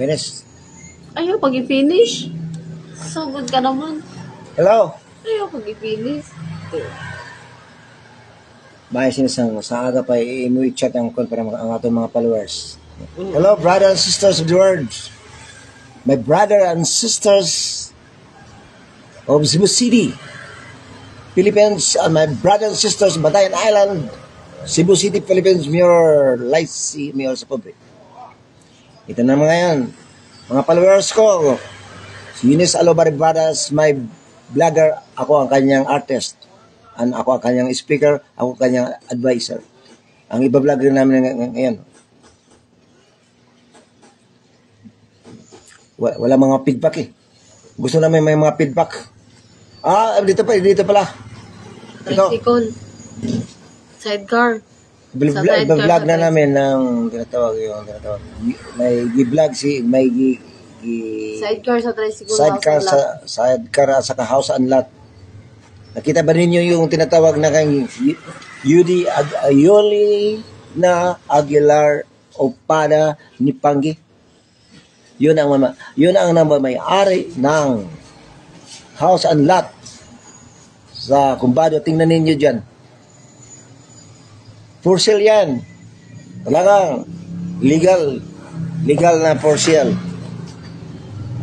Ines. Ayaw pag i-finish. So good ka naman. Hello. Ayaw pag i-finish. Bahay sinisang sa aga pa i-chat ang call para ang atong mga followers. Hello, brothers and sisters of the world. My brother and sisters of Cebu City, Philippines, and my brothers and sisters of Batayan Island, Cebu City, Philippines, Mayor Lycee, Mayor sa public. Ito na mga yan. Mga followers ko, si Eunice Alobari Brothers, my vlogger, ako ang kanyang artist. And ako ang kanyang speaker, ako ang kanyang advisor. Ang iba-vlog rin namin ngayon. Wala mga feedback eh. Gusto namin may mga feedback. Dito pala. Tricycle. Sidecar. Iba-vlog na namin ng tinatawag. May i-vlog sidecar sa tricycle. Sidecar sa house and lot. Nakita ba ninyo yung tinatawag na kay Yuli na Aguilar Opada ni Pangi? Yun ang may-ari ng house and lot sa Kumbado. Tingnan ninyo dyan. For sale yan. Talagang legal na for sale.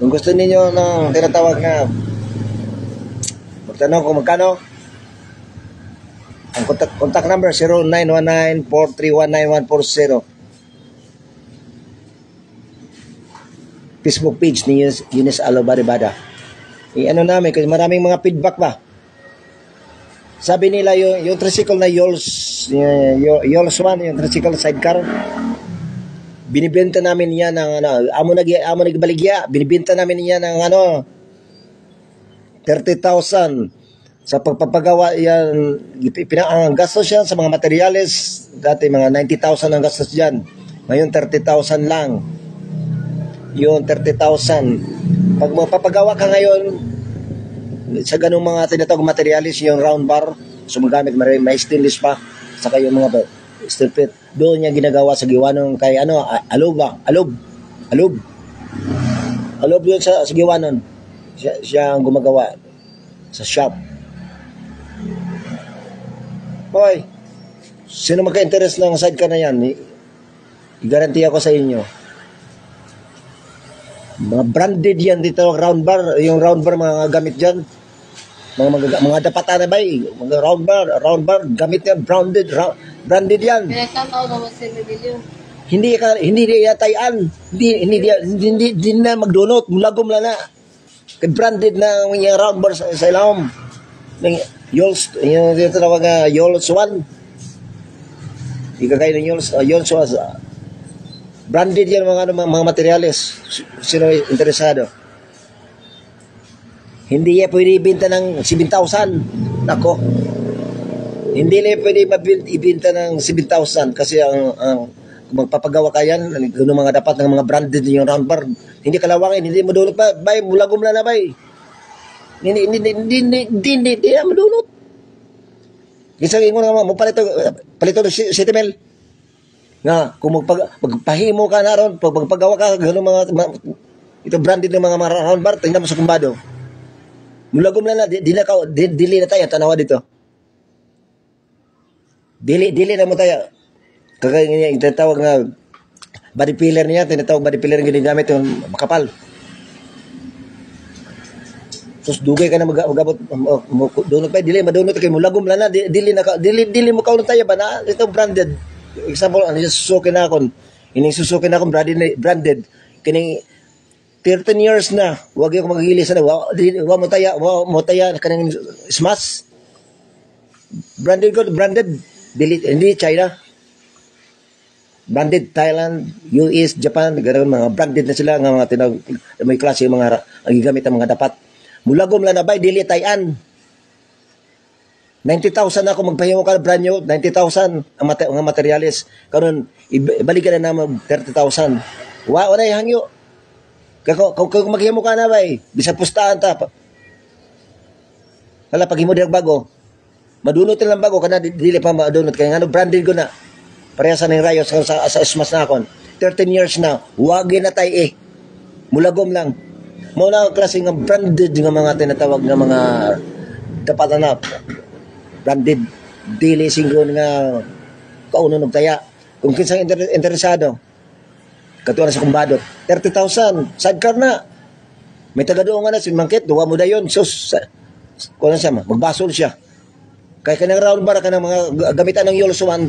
Kung gusto ninyo ng tinatawag na magtanong kung magkano, ang contact number 0919-4319140. Facebook page ni Eunice Alobari Bada. Ano namin, kasi maraming mga feedback ba. Sabi nila yung tricycle na Yols 1, yung tricycle sidecar, binibenta namin yan ng amo nagbaligya, binibenta namin yan ng 30,000 sa pagpapagawa yan. Ang gastos yan sa mga materyales, dati mga 90,000 ang gastos dyan, ngayon 30,000 lang. Yung 30,000 pag magpapagawa ka ngayon sa ganung mga tinatawag materialis, yung round bar, so magamit may stainless pa, saka yung mga steel plate, doon niya ginagawa sa Giwanon kay Alob yun sa Giwanon, siya ang gumagawa sa shop. Hoy, sino magka-interest ng sidecar na yan, i-guarantee ako sa inyo, mga branded yan dito, round bar, yung round bar mga gamit dyan, mga dapatan na ba mga round bar gamit yan, branded yan. Pinagkataon naman sa video. Hindi yatayan, hindi na magdunot, mulagom lang na. Branded na yung round bar sa ilawom. Yols, yung tinatawag nga Yols 1. Ikagay ng Yols 1. Branded yan mga materyales. Sino interesado? Hindi yan pwede ibenta ng 7,000. Nako. Hindi yan pwede ibenta ng 7,000 kasi ang magpapagawa ka yan, gano'n mga dapat ng mga branded yung round bar. Hindi kalawangin, hindi madunot pa. Bay, mulagom lang na bay. Hindi na madunot. Isang ingon nga mo, palito ng sitemel. Nga, kung magpahimo ka na ron, pag magpagawa ka, gano'n ito branded ng mga round bar, tingnan mo sa Kumbado. Mulagom na dili na tayo, tanawa dito. Dili na mo tayo. Kagaya niya, tinatawag na body pillar niya, tinatawag body pillar yung ginagamit yung makapal. Sus, dugay ka na magabot, dunot pa, dili, madunot kayo, mulagom na dili mo kaunong tayo ba na, ito branded. Example, susukin na akong branded. Kining 13 years na, wag yung magigilis na, wa mo taya, kanang smash. Branded, hindi China. Branded, Thailand, US, Japan, ganoon mga branded na sila, mga may klase, mga gigamit ang mga dapat. Mulagom lang na ba, dili tayan. 90,000 ako magpahimo ka brand new, 90,000 ang materialis. Karon ibalik ka na naman 30,000. Wa na hangyo. Kung maghimo ka na ba, bisa pustahan ta. Hala paghimo direk bago. Madunot lang bago kana dili pa madunot kay ngano branded ko na. Pareha sa ning rayo sa smas na akon. 13 years na, wag na tay Mulagom lang. Muna ang klase ng branded nga mga tinatawag nga mga dapat na branded dili singgon nga kauno og taya. Kung kinsang interesado, katuwa na sa kumbado, 30,000, sidecar na. May taga-doon nga na, sinmangkit, duwa mo na yun. Sus, kung siya, magbasol siya. Kaya kanang round bar, kanang mga gamitan ng Yolsuan,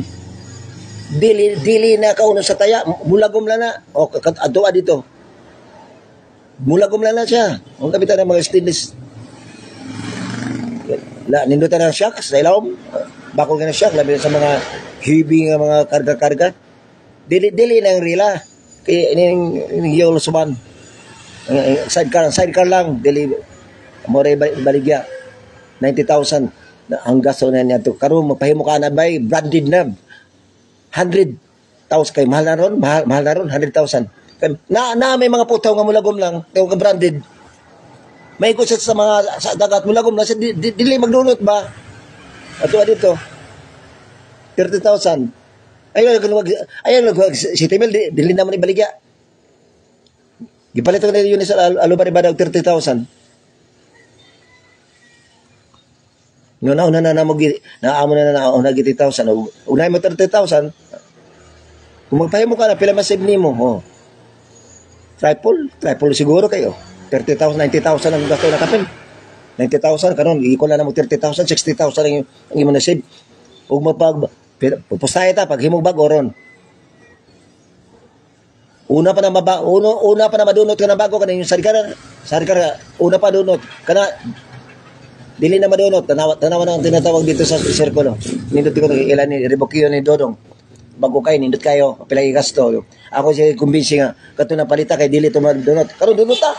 dili na kauno sa taya, mulagom lang na. O, adoa dito. Mulagom lang na siya. Ang gamitan ng mga stainless. Nindutan ng shock sa ilawom. Bakol ka ng shock, labi sa mga heavy nga mga karga-karga. Dili na yung rila. Kaya yung Yolsuan. Sidecar lang. Dili, more baligya. 90,000. Ang gasto na niya ito. Karoon, magpahimo ka na ba? Branded na. 100,000 kay mahal na ron. Mahal na ron, 100,000. Na may mga putaw nga mulagom lang. Tawag branded. May kusat sa mga sa dagat mulagom lang. Dili magdulot ba? Ato dito. 30,000. Ayun nagwag si Timel. Dili naman ibaligya. Gipalit ko na yun sa alubari-bada og 30,000. Una na naamo na 30,000. Unay mo 30,000. Kung magpahimo ka na pila masib nimo, oh. Triple siguro kayo. 30,000, 90,000 ang gasto na kapil. 90,000 karon iko na mo 30,000, 60,000 ang imo na save. Ug mapag pupustahe ta pag himog bag oron. Una pa na madunot ka na bago kana yung sarikar una pa dunot kana dili na madunot tanawa na ang tinatawag dito sa sirkulo. Nindot ko ilan ni Rebokio ni Dodong. Bago kayo nindot kayo pilay gasto. Ako siya kumbinsi nga kato na palita kay dili to madunot. Karon dunot ta.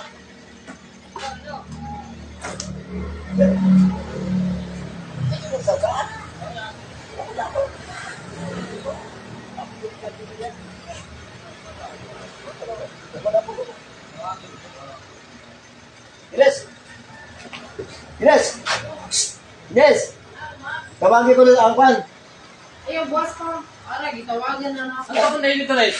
Yes. Tawagin ko na ang kwan. Ayaw, boss ko. Ara, gitawagan na ako. Ano na yun ito, Ray?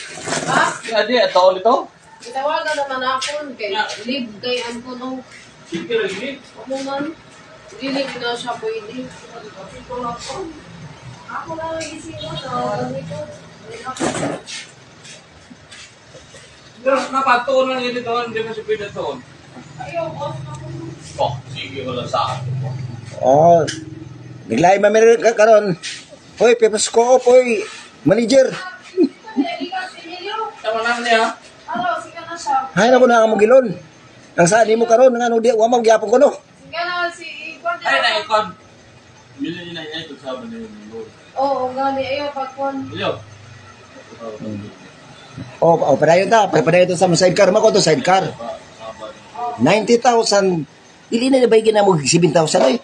Ha? Adi, ito ulit ito? Gitawagan naman ako. Kay live kay Anko nung Sige, Ray. ako man. Dili na siya pwede. Ako lang ang isip mo. Tawagan nito. Napatuon lang yun ito. Hindi mo siya pwede ito. Ayaw, boss ako. Oh, sige ko lang sa akin. Oh. Biglay mamir karon. Hoy, pepasko hoy. Manager. Tama naman niya. Ano, sige na siya. Hay na ko na mo gilon. Ang saan mo karon nga no di wa mo gyapon ko no. Sige na si Igor. Ay, na ikon. Milyon na ito sa mga nilong. Oo, gali. Ayaw, pagkon. Milyon. Padayon ta. Padayon ta sa sidecar mo ko to sidecar. 90,000. Dili na bay gina mo 7,000 ay.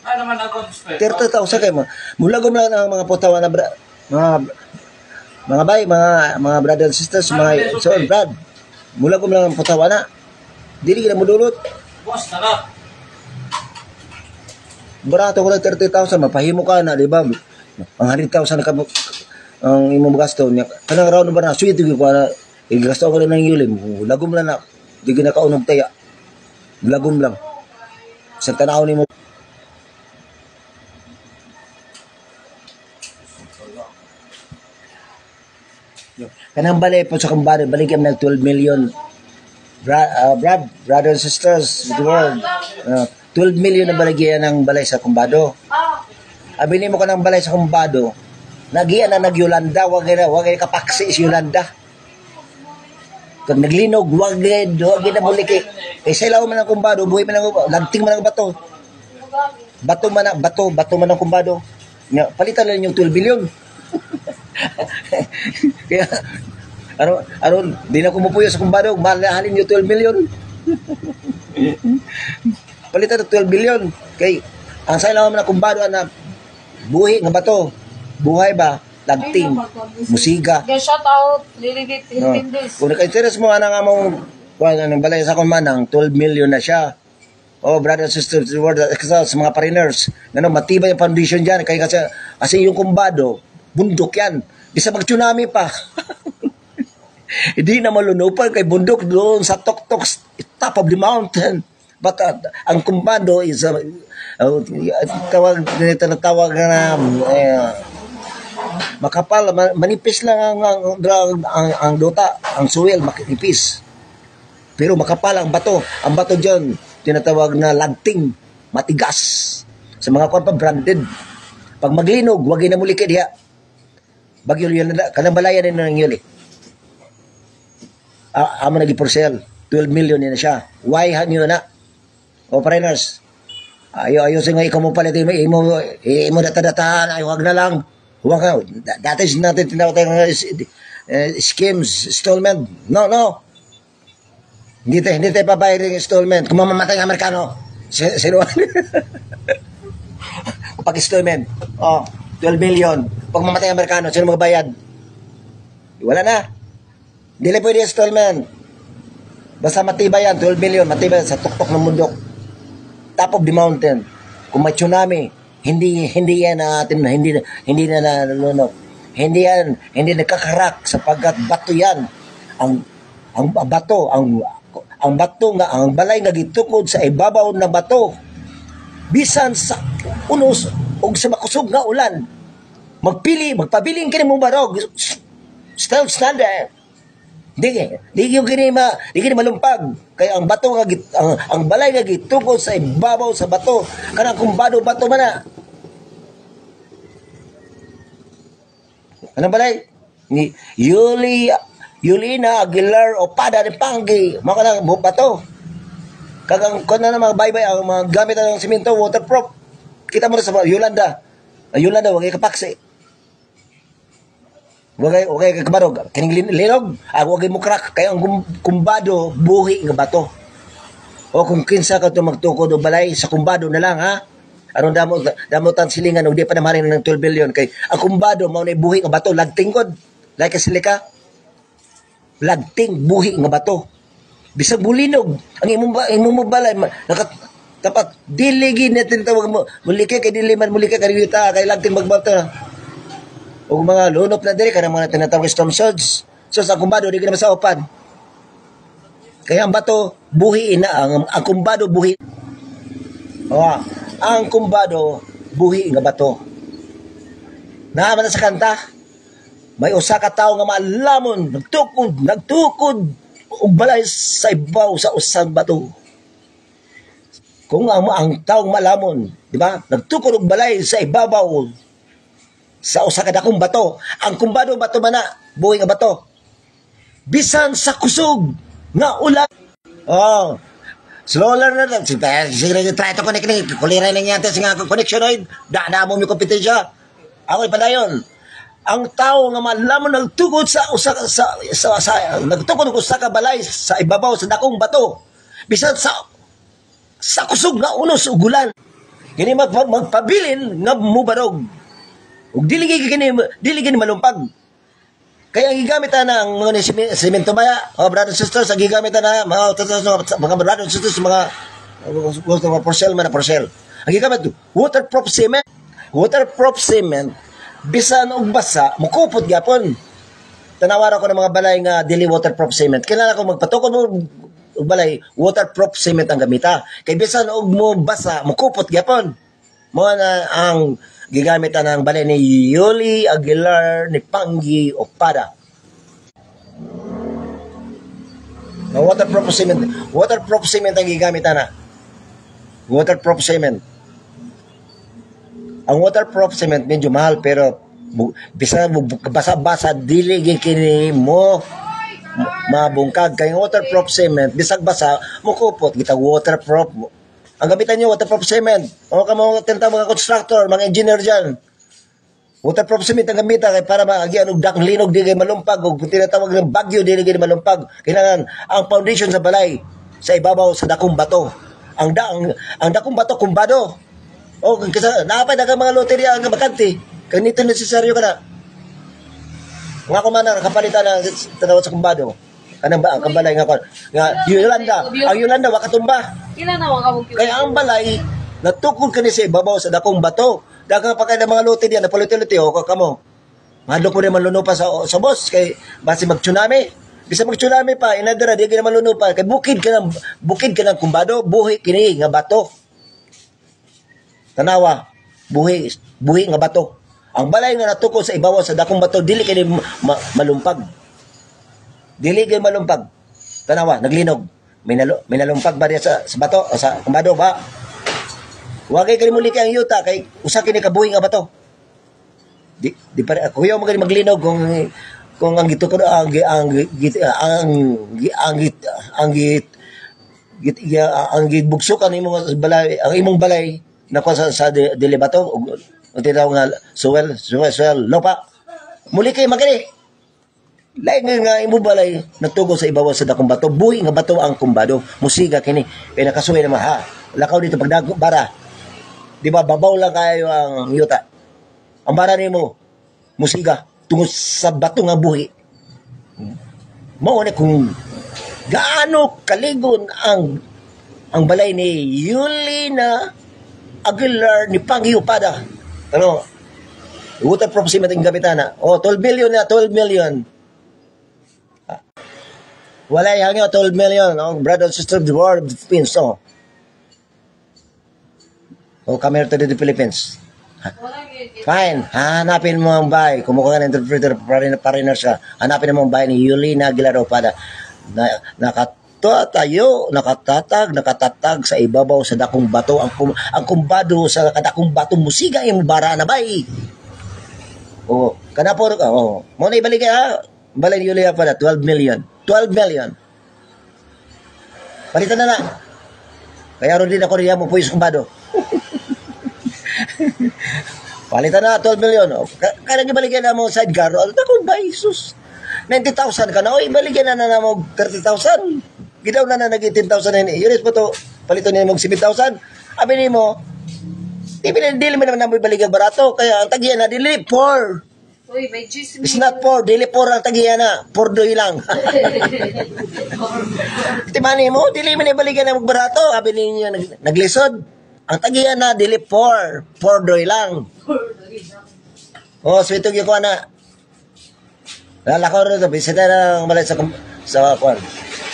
Ay naman ako. 30,000 kay mo. Mulagom lang ang mga putawan na mga bay, mga brothers and sisters, mga so brad. Mulagom lang ang putawan na. Dili gina mo dulot. Boss, tara. Barato ko lang 30,000 mapahimo ka na, di ba? Ang 100,000 na ka ang imong gasto niya. Kanang round ba na sweet ko na igasto ko lang ng yulim. Lagom lang na. Di gina kaunog taya. Lagom lang. Sa tanaw ni mo. Kanang balay po sa kumbado, baligyan ng 12 million. Brothers and sisters, with the world. 12 million na baligyan ng balay sa kumbado. Abi mo ka ng balay sa kumbado, nagiyan na nag-Yolanda, wag na kapaksi si Yolanda. Kag naglinog, wag na muliki. Kay sa ilaw man ang kumbado, buhay man ang lanting man ang bato. Bato man ang kumbado. Palitan lang yung 12 billion. Kaya di na kumupuyo sa kumbado, mahalin yung 12 million. Palitan ng 12 billion. Kay ang sa ilaw man ang kumbado na buhay nga bato. Buhay ba? Lanting, musiga. Okay, shout out, Lilibit, Hilpindis. Kung naka-interest mo, nga mong balay sa kumanang, 12 million na siya. Oh, brothers and sisters, sa mga pariners, matibay ang foundation dyan. Kasi yung kumbado, bundok yan. Bisa mag-tsunami pa. Hindi na malunupan kay bundok doon sa Toktok, top of the mountain. But ang kumbado is tawag nito na tawag na makapal, manipis lang ang duta, ang soil manipis. Pero makapal ang bato. Ang bato diyan tinatawag na lagting, matigas. Sa mga kwan pa branded. Pag maglinog, wag na muliki diha. Bagyo yun na kanang balayan din nang yuli. Amo nagi for sale. 12 million na siya. Why hanyo na? Operators. Ayo sa nga ikaw mo palit imo data-datahan, ay wag na lang. Huwag ka. That is natin tinatawag ng schemes, installment. No. Hindi tayo pabayad ng installment. Kung mamamatay ng Amerikano, sino? Pag installment, 12 million. Pag mamatay ng Amerikano, sino magbayad? Wala na. Hindi lang pwede installment. Basta matibay yan, 12 million, matibay sa tuktok ng mundok. Top of the mountain. Kung may tsunami, hindi yan natin, hindi na nalunok. Hindi nakakarak sapagkat bato yan. Ang bato nga, ang balay nga gitukod sa ibabaw na bato. Bisan sa unos o sa makusog nga ulan. Magpabiling kini mo barog. Still standard. Di kini malumpag. Kaya ang bato nga ang balay nga gitukod sa ibabaw sa bato. Kanang kumbado bato man na. Anong balay? Ni Yulina Aguilar Opada de Panggi. Mga nang bato. Kagang kung na mga baybay ang mga gamit ng simento, waterproof. Kita mo na sa Yolanda. Yolanda, wag kapaksi. Wag kabarog. Kining linog, wag mo crack. Kaya ang kumbado, buhi nga bato. O kung kinsa ka ito magtukod o balay, sa kumbado na lang, ha? Anong damotan silingan, o di pa namarin ng 12 billion. Kay ang kumbado, maunay buhi nga bato, lagting kod. Like silika. Lagting, buhi nga bato. Bisag bulinog. Ang imong balay, tapat, diligi natin tawag mo. Mulika kay diliman, mulika kay diliman, kay lagting magbato. O mga lunop na diri, kanang mga tinatawag storm surge. So sa kumbado, di ka naman sa opan. Kaya ang bato, buhi na. Ang kumbado, buhi. Ang kumbado, buhi nga bato. Naaman na sa kanta, may usa ka tao nga maalamon, nagtukod, ug balay sa ibaw sa usang bato. Kung ang taong malamon, di ba? Nagtukod og balay sa ibabaw sa usa ka dakong bato. Ang kumbado bato man na, buhi nga bato. Bisan sa kusog nga ulan. Slower na lang. Sige, try to connect ni. Kuliray na niya sa nga connection oid. Daan mo mi kompetensya. Ako ipadayon. Ang tao nga malamon nagtukod sa nagtukod og usa ka balay sa ibabaw sa dakong bato. Bisan sa kusog nga unos ug ulan. Kini magpabilin nga mubarog. Ug dili gini malumpag. Kaya ang gigamit na ng mga semento maya, brothers and sisters, ang gigamit na mga brothers and sisters, mga porcel man na porcel. Ang gigamit waterproof cement. Waterproof cement, bisan og basa, mukupot gyapon. Tanawara ko ng mga balay nga dili waterproof cement. Kailangan ko magpatukod og balay, waterproof cement ang gamita. Kay bisan og mo basa, mukupot gyapon. Mo na ang gigamit ng balay ni Yuli Aguilar ni Panggi Opada. Waterproof cement ang gigamit na. Waterproof cement. Ang waterproof cement medyo mahal pero bisa basa-basa dili kini mo mabungkag kay waterproof cement bisag basa mo kupot kita waterproof. Ang gamitan nyo, waterproof cement. O ka mga tinatawag mga constructor, mga engineer dyan. Waterproof cement ang gamitan kay para maagyan og dakong linog di kay malumpag o tinatawag ng bagyo di kay malumpag. Kailangan ang foundation sa balay sa ibabaw sa dakong bato. Ang dakong bato kumbado. O kasi napay daghang mga loterya ang bakante. Kay nito necessaryo kana. Nga ko man nakapalitan na tinawag sa kumbado. Kanang ba ang balay nga Yolanda. Ang Yolanda wa katumba. Kailan na ka mo? Kaya ang balay natukod kani sa ibabaw sa dakong bato. Daghang pa kay mga lote diyan na paluti-luti o kamo. Madlo po naman luno pa sa boss kay base mag-tsunami. Bisa mag-tsunami pa, inadara, di ka na malunupan. Kay bukid ka ng kumbado, buhi kini nga bato. Tanawa, buhi nga bato. Ang balay nga natuko sa ibabaw sa dakong bato, dili kini malumpag. Dili kini malumpag. Tanawa, naglinog. May nalumpag ba diya sa bato o sa kumbado ba? Wagay kini muli kay ang yuta kay usa kini ka buhi nga bato. Di pare kuya mo kani maglinog kung ang gito ko ang gibugsukan imong balay ang imong balay nako sa dilibato og tinawag nga suwel lopa muli kay magani lain nga imong balay natugo sa ibabaw sa dakong bato buhi nga bato ang kumbado musiga kini kay nakasuway na ha lakaw dito pagdago bara di ba babaw lang kayo ang yuta ang bara nimo musiga tungod sa bato nga buhi. Mao na kung gaano kaligon ang balay ni Yulina Aguilar ni Pangyupada. Ano? Waterproof cement ang gamitan na. 12 million na, 12 million. Wala yung 12 million. Brother and sister of the world of the Philippines. Come here to the Philippines. Fine. Hanapin mo ang bahay. Kumuha ka ng interpreter para na siya. Hanapin mo ang bahay ni Yulina Aguilar Opada. Nakatatag sa ibabaw sa dakong bato. Ang kumbado sa dakong bato musiga yung bara na bay. Kanapor ka. Muna ibalik ha. Balay ni Yulina Opada. 12 million. 12 million. Palitan na. Kaya rin din ako rin mo po yung kumbado. Palitan na 12 million. Kaya ibaligyan na mo sidecar. Ako ba, Jesus? 90,000 ka na. O, ibaligyan na mo 30,000. Gidaw na nag 18,000 na yun. Yunis po to. Palitan niya mo 7,000. Abi mo, dili mo naman na mo ibaligyan barato. Kaya ang tagiyan na, dili 4. Uy, may juice. It's not 4. Dili 4 ang tagiyan na. 4 doy lang. Timani mo, dili mo na ibaligyan na magbarato. Abi niya naglisod. Ang tagiyan na, dili 4. 4 doy lang. Sweetog yung kuha na. Lalakaw rin ito. Bisita na ang malay sa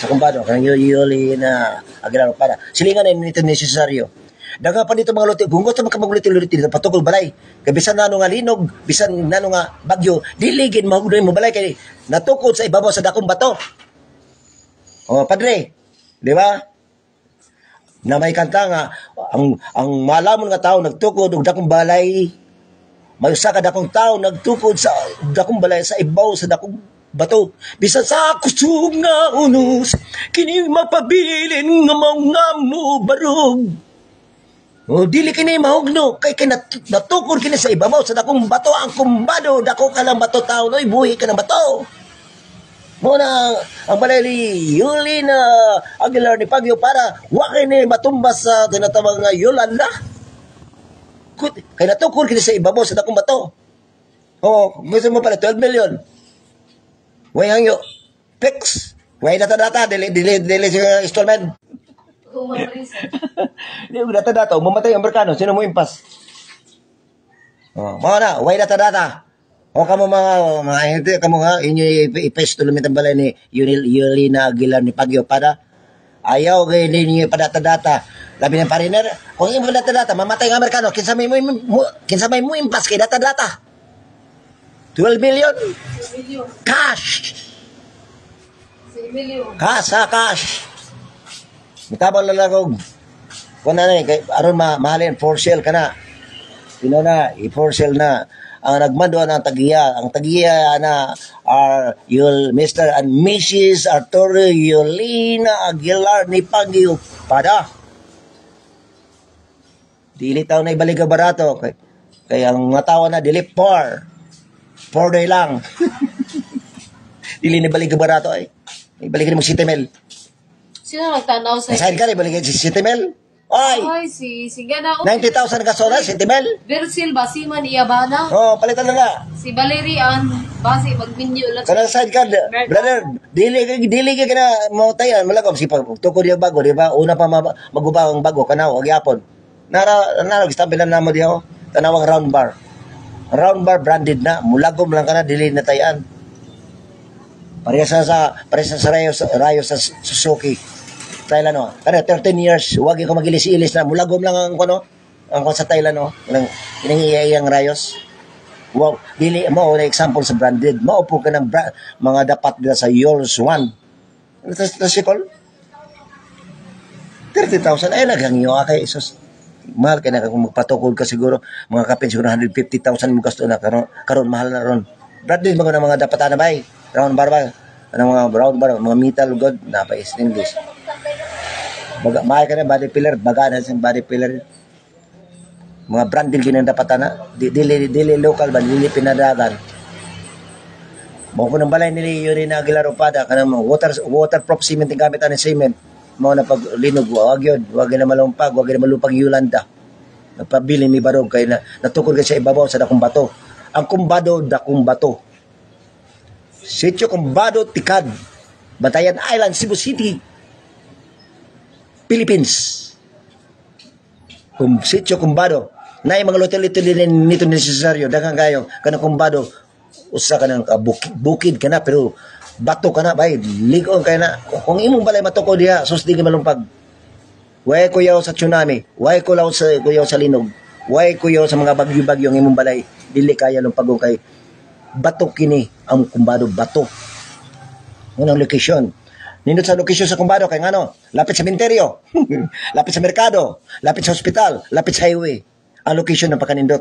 kumbado. Kaya Yulina Aguilar Opada. Silingan na nito necessaryo. Daga pa dito mga luti. Kung gusto magkamagluti-luti dito, patukol balay. Kaya bisan na nga linog, bisan na nga bagyo, diligin mo balay. Kaya natukod sa ibabaw sa dakong bato. Padre. Di ba? Na may kanta nga, ang malamon nga tao nagtukod og dakong balay, may usa ka dakong tao nagtukod sa dakong balay sa ibaw sa dakong bato. Bisan sa kusog nga unos, kini mapabilin nga mga mo barog. Dili kini mahugno, kay natukod kini sa ibabaw sa dakong bato, ang kumbado, dako ka lang bato tao, noy buhi ka ng bato. Muna ang balay ni Yulina Aguilar ni Pagyo para wakay ni matumbas sa tinatawag nga Yolanda. Kaya natukod kini sa ibabaw sa dakong bato. Gusto mo pala 12 million. Way hangyo. Fix. Way data dili sa installment. Di data mamatay ang merkano, sino mo impas? Mga na, way data. Kamo mga hindi kamo nga inyo ipesto lumit ang balay ni Yulina Aguilar ni Pagyo Opada. Ayaw kay ninyo padata-data. Labi ng pariner, kung imo data-data mamatay ang Amerikano, kinsa may mo impas kay data-data. 12 million cash. 6 million. Cash. Mitabang lalagog. Kung na kay aron mahalin for sale kana. Sino na i-for sale na. Ang nagmando ng tagiya. Ang tagiya na are Mr. and Mrs. Arturo Yulina Aguilar ni Pagyo Opada. Dili tayo na ibalik barato. Kaya ang matawa na, dili 4 day lang. Dili na ibalik barato ay. Ibalik na mag-City Mel. Sino nagtanaw sa... Nasaan ka na ibalik si City Mel? Ay, si Gana. 90,000 ka sola, City Mel? Versil, Basiman, Iyabana. Palitan na nga. Si Valerian, Basi, magminyo lang. Kanang side card, brother, dili ka na mautayan, malagom, si tukod yung bago, di ba? Una pa maguba ang bago, kanaw, agyapon. Nagstabilan na mo diyo, tanawang round bar. Round bar branded na, mulagom lang ka na, dili na tayan. Parehas sa Rayo sa Suzuki. Thailand, no? Pero 13 years, huwag ko magilis-ilis na. Mulagom lang ang sa Thailand, no? Inang Rayos. Wow, dili mo na example sa branded. Maupo ka ng mga dapat nila sa Yols 1. Tapos sikol? 30,000. Ay, naghangyo kay Isos. Mahal ka na kung magpatukod ka siguro. Mga kapin siguro 150,000 mo gasto na. Karon mahal na ron. Branded mga mga dapat na ba? Round bar ba? Anong mga brown bar? Mga metal good. Napais English. Mahal ka na body pillar. Baga na siyang body pillar. Mga branded ginang dapat na. Dili local ba? Dili pinadagan. Mo ko ng balay nili yun na Aguilar Upada. Kanang waterproof cement yung gamit ng cement. Mo na paglinog. Wag yun. Wag na malumpag. Wag na malupag Yolanda. Nagpabili mi barog. Kaya natukod ka sa ibabaw sa dakong bato. Ang kumbado, dakong bato. Sitio Kumbado, Tikad. Batayan Island, Cebu City. Philippines. Sitio Kumbado. Na yung mga lotel-lotel nito necessaryo. Dagang kayo. Kanang Kumbado. Usa ka ng bukid ka na. Pero bato ka na. Bay, ligon ka na. Kung imong balay matuko diha, susdi ka malumpag. Way kuyaw sa tsunami. Way kuyaw sa linog. Way kuyaw sa mga bagyo-bagyo ang imong balay. Dili kaya lumpagong kay bato kini ang Kumbado, bato. Unang location. Nindot sa location sa Kumbado kay ngano? Lapit sa sementeryo. Lapit sa merkado, lapit sa ospital, lapit sa highway. Ang location ng pakanindot.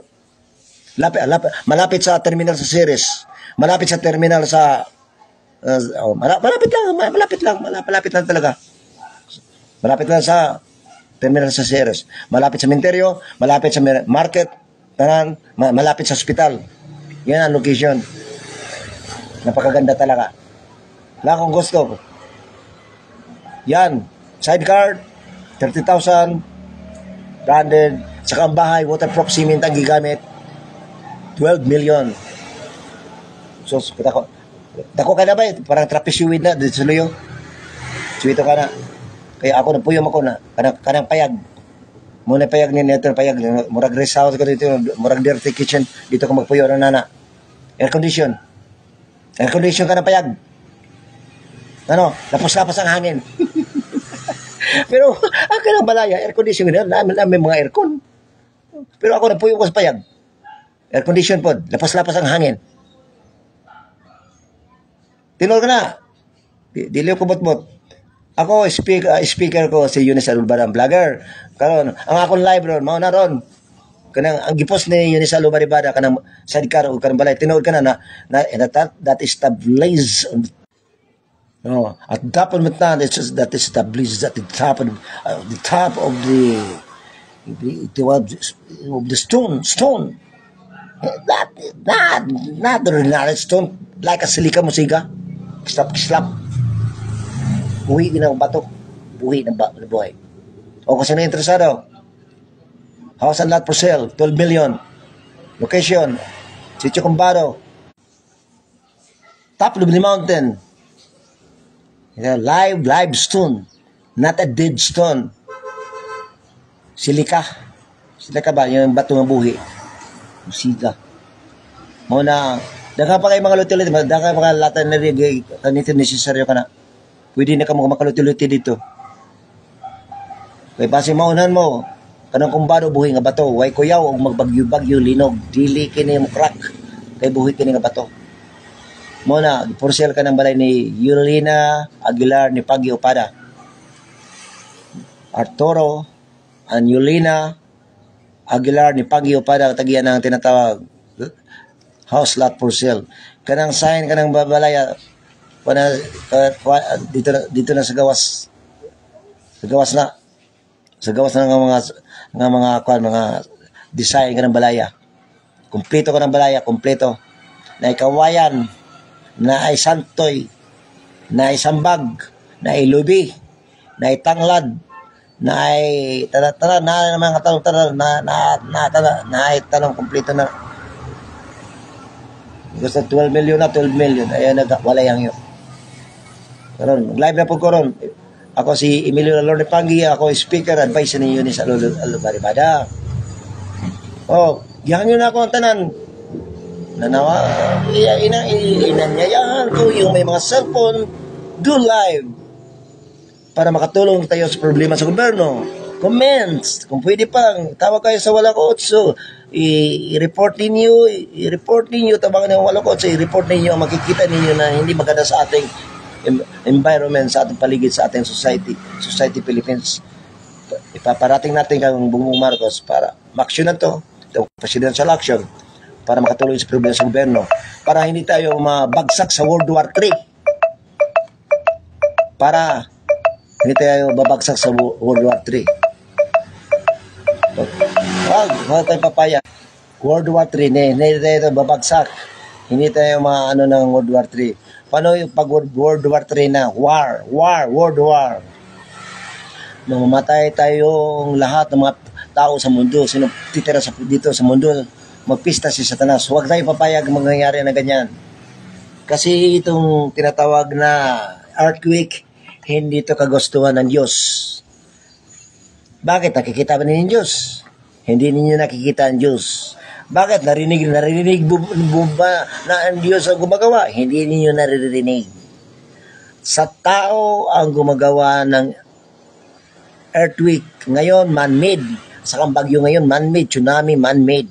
Malapit sa terminal sa Ceres. Malapit sa terminal sa malapit lang talaga. Malapit lang sa terminal sa Ceres. Malapit sa sementeryo, malapit sa market, tanan, malapit sa ospital. Yan ang location. Napakaganda talaga. Wala akong gusto. Yan. Sidecar, 30,000. Branded. Saka ang bahay, waterproof cement ang gigamit. 12 million. So, dako ka na ba? Parang trapisuwid na. Dito sa luyo. Suwito ka na. Kaya ako, napuyom ako na. Kanang payag. Muna payag ni Neto payag. Murag rest house ko dito. Murag dirty kitchen. Dito ko magpuyo ng nana. Air condition. Air condition ka ng payag. Ano? Lapos-lapos ang hangin. Pero, ang kanang balaya, air condition na. Namin mga aircon. Pero ako napuyo ko sa payag. Air condition po. Lapos-lapos ang hangin. Tinol ka na. Diliw ko bot-bot. Ako, speaker ko si Eunice Albarang vlogger. Karon, ang akong live ron, mauna ron. Kanang ang gipos ni Eunice Albaribada kanang sidecar o kanang balay tinuod ka na that is established no at top of that is established at the top of the stone not the ordinary stone like a silica musiga slap buhi ng bato buhi ng buhay o kung sino interesado house and lot for sale, 12 million. Location, Sitio Kumbado. Top of the mountain. Live stone. Not a dead stone. Silika. Silika ba? Yung bato ng buhi. Musika. Muna, daga pa kayo mga luti-luti. Daga pa kayo latan na rin. Kanito necessaryo ka na. Pwede na ka mga makaluti-luti dito. Kaya pasi maunan mo. Kanang Kumbado buhi nga bato, way kuyaw og magbagyo-bagyo linog, dili kini mo crack kay buhi kini nga bato. Mo na for sale ka ng balay ni Yulina Aguilar ni Pagi Upada. Arturo and Yulina Aguilar ni Pagi Upada tagiyan ang tinatawag house lot for sale. Kanang sign kanang balaya dito na sa gawas. Sa gawas na mga design ka ng balaya. Kumpleto ka ng balaya, kumpleto. Na ikawayan, na ay santoy, na ay sambag, na ay lubi, na ay tanglad, na ay tara na mga tanong na ay tanong kumpleto na. Gusto 12 million na 12 million. Ayan nagwalay ang yun. Karon, live na po ko ron. Ako si Emilio Lalorde Panggi, ako speaker, advice ni Eunice Albaribada. Yan yun ako ang tanan. Nanawa, inan niya yan. ko, yung may mga cellphone, do live para makatulong tayo sa problema sa gobyerno. Comments, kung pwede pang, tawag kayo sa Walang Otso, i-report ninyo, tawagan ng Walang Otso, i-report ninyo, makikita ninyo na hindi maganda sa ating environment, sa ating paligid, sa ating Society Philippines. Ipaparating natin kang Bongbong Marcos para ma-actionan to, itong presidential action, para makatulong sa problema sa gobyerno, para hindi tayo mabagsak sa World War III. Para hindi tayo babagsak sa World War III. Huwag tayo papaya. World War III, hindi tayo babagsak. Hindi tayo maano ng World War III. Paano yung pag World War III na? World War. Mamamatay tayong lahat ng mga tao sa mundo. Sino titira dito sa mundo, magpista si Satanas. Huwag tayo papayag mangyayari na ganyan. Kasi itong tinatawag na earthquake, hindi ito kagustuhan ng Diyos. Bakit? Nakikita ba ninyo yung Diyos? Hindi ninyo nakikita ang Diyos. Bakit? Narinig ba na ang Diyos ang gumagawa? Hindi ninyo naririnig. Sa tao ang gumagawa ng earthquake. Ngayon, man-made. Sa bagyo ngayon, man-made. Tsunami, man-made.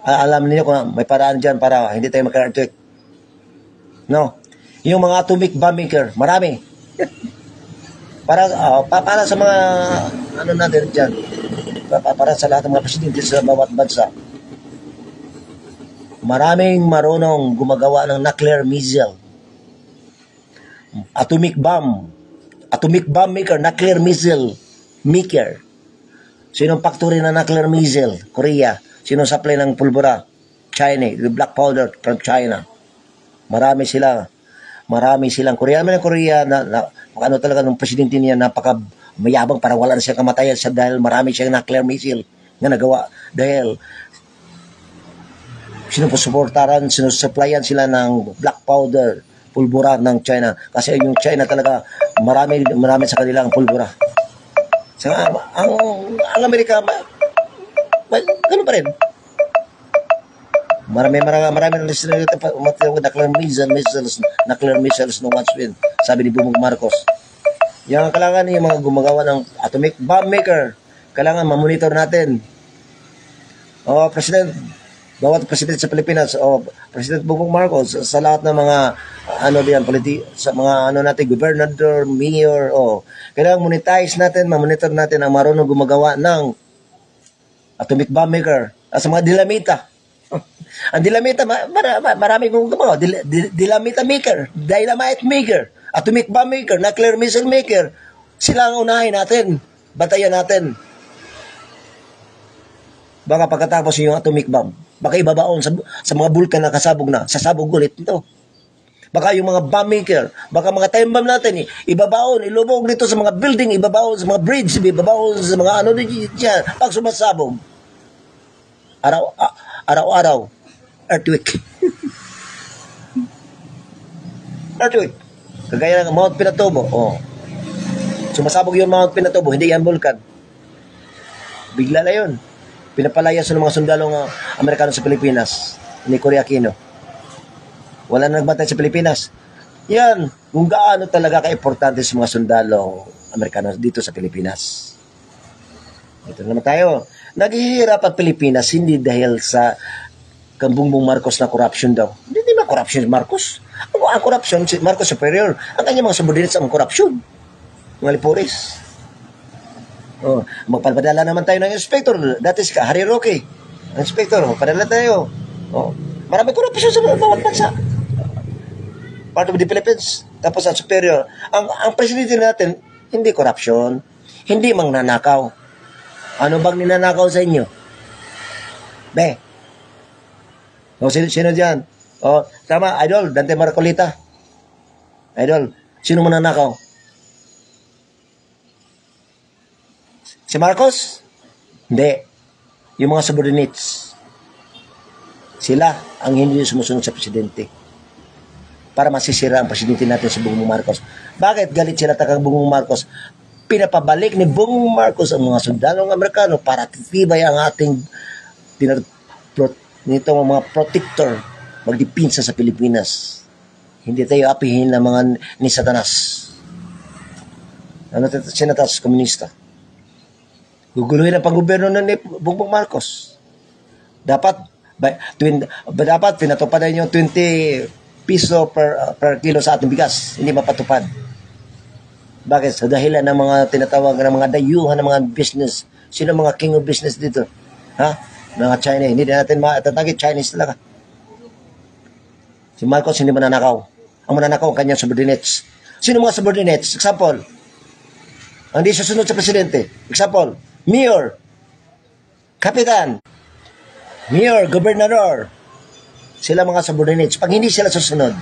Alam niyo kung may paraan dyan para hindi tayo magka-earthquake. No? Yung mga atomic bomb maker, marami. Para sa mga ano natin dyan, para sa lahat ng mga presidente sa bawat bansa, maraming marunong gumagawa ng nuclear missile, atomic bomb maker, nuclear missile maker. Sinong factory na nuclear missile? Korea. Sinong supply ng pulbura? China, the black powder from China. Marami silang Korea. Korea na ano talaga ng presidente niya, napaka mayabang, para wala na siyang kamatayan dahil marami siyang nuclear missile na nagawa. Dahil sinusuplayan sila ng black powder, pulbura ng China. Kasi yung China talaga, marami sa kanilang pulbura. So, ang Amerika, ganun pa rin. Marami na listener dito pa nuclear missiles no once win, sabi ni Bongbong Marcos. Yung kailangan yung mga gumagawa ng atomic bomb maker, kailangan mamonitor natin. Bawat presidente sa Pilipinas, President Bongbong Marcos, sa lahat ng mga sa mga natin, gobernador, mayor, kailangan mamonitor natin ang marunong gumagawa ng atomic bomb maker. Sa mga dilamita. Ang dilamita, marami kong gumagawa. Dilamita maker, dynamite maker, atomic bomb maker, nuclear missile maker. Sila ang unahin natin. Batayan natin. Baka pagkatapos yung atomic bomb, baka ibabaon sa mga bulkan na kasabog na, sasabog ulit ito. Baka yung mga bomb maker, baka mga time bomb natin, ibabaon, ilubog dito sa mga building, ibabaon sa mga bridge, ibabaon sa mga dyan, pag sumasabog. Araw-araw, earthquake. Earthquake. Kagaya ng Mount Pinatubo. Sumasabog yung Mount Pinatubo, hindi yan vulkan. Bigla na yun. Pinapalayas ng mga sundalong Amerikano sa Pilipinas, ni Cory Aquino. Wala na nagbantay sa Pilipinas. Yan, kung gaano talaga ka-importante sa mga sundalong Amerikano dito sa Pilipinas. Ito naman tayo. Naghihirap ang Pilipinas hindi dahil sa Bongbong Marcos na corruption daw. Hindi ba corruption Marcos? Ang corruption, si Marcos superior. Ang kanyang mga subordinates ang corruption. Mga lipuris. Magpapadala naman tayo ng inspector. Dati si Harry Roque. Inspector, padala tayo. Marami corruption sa bawat bansa. Part of the Philippines. Tapos ang superior. Ang presidente natin, hindi corruption. Hindi mangnanakaw. Ano bang ninanakaw sa inyo? Sino dyan? Tama, Idol, Dante Marcolita. Idol, sino mananakaw? Si Marcos? Hindi. Yung mga subordinates. Sila ang hindi sumusunod sa presidente. Para masisira ang presidente natin si Bongbong Marcos. Bakit galit sila takang Bongbong Marcos? Pinapabalik ni Bongbong Marcos ang mga sundalong Amerikano para titibay ang ating nitong mga protector magdipinsa sa Pilipinas. Hindi tayo apihin ng mga ni Satanas. Ano sinatas komunista? Guguluhin ang panggobyerno ni Bongbong Marcos. Dapat pinatupadan yung 20 piso per kilo sa ating bigas. Hindi mapatupad. Bakit? Sa dahilan ng mga tinatawag ng mga dayuhan ng mga business. Sino mga king of business dito? Ha? Mga Chinese. Hindi natin matatagit. Chinese talaga. Si Marcos hindi mananakaw. Ang mananakaw ang kanyang subordinates. Sino mga subordinates? Example. Ang di susunod sa presidente. Example. Mayor. Kapitan. Mayor. Gobernador. Sila mga subordinates. Pag hindi sila susunod,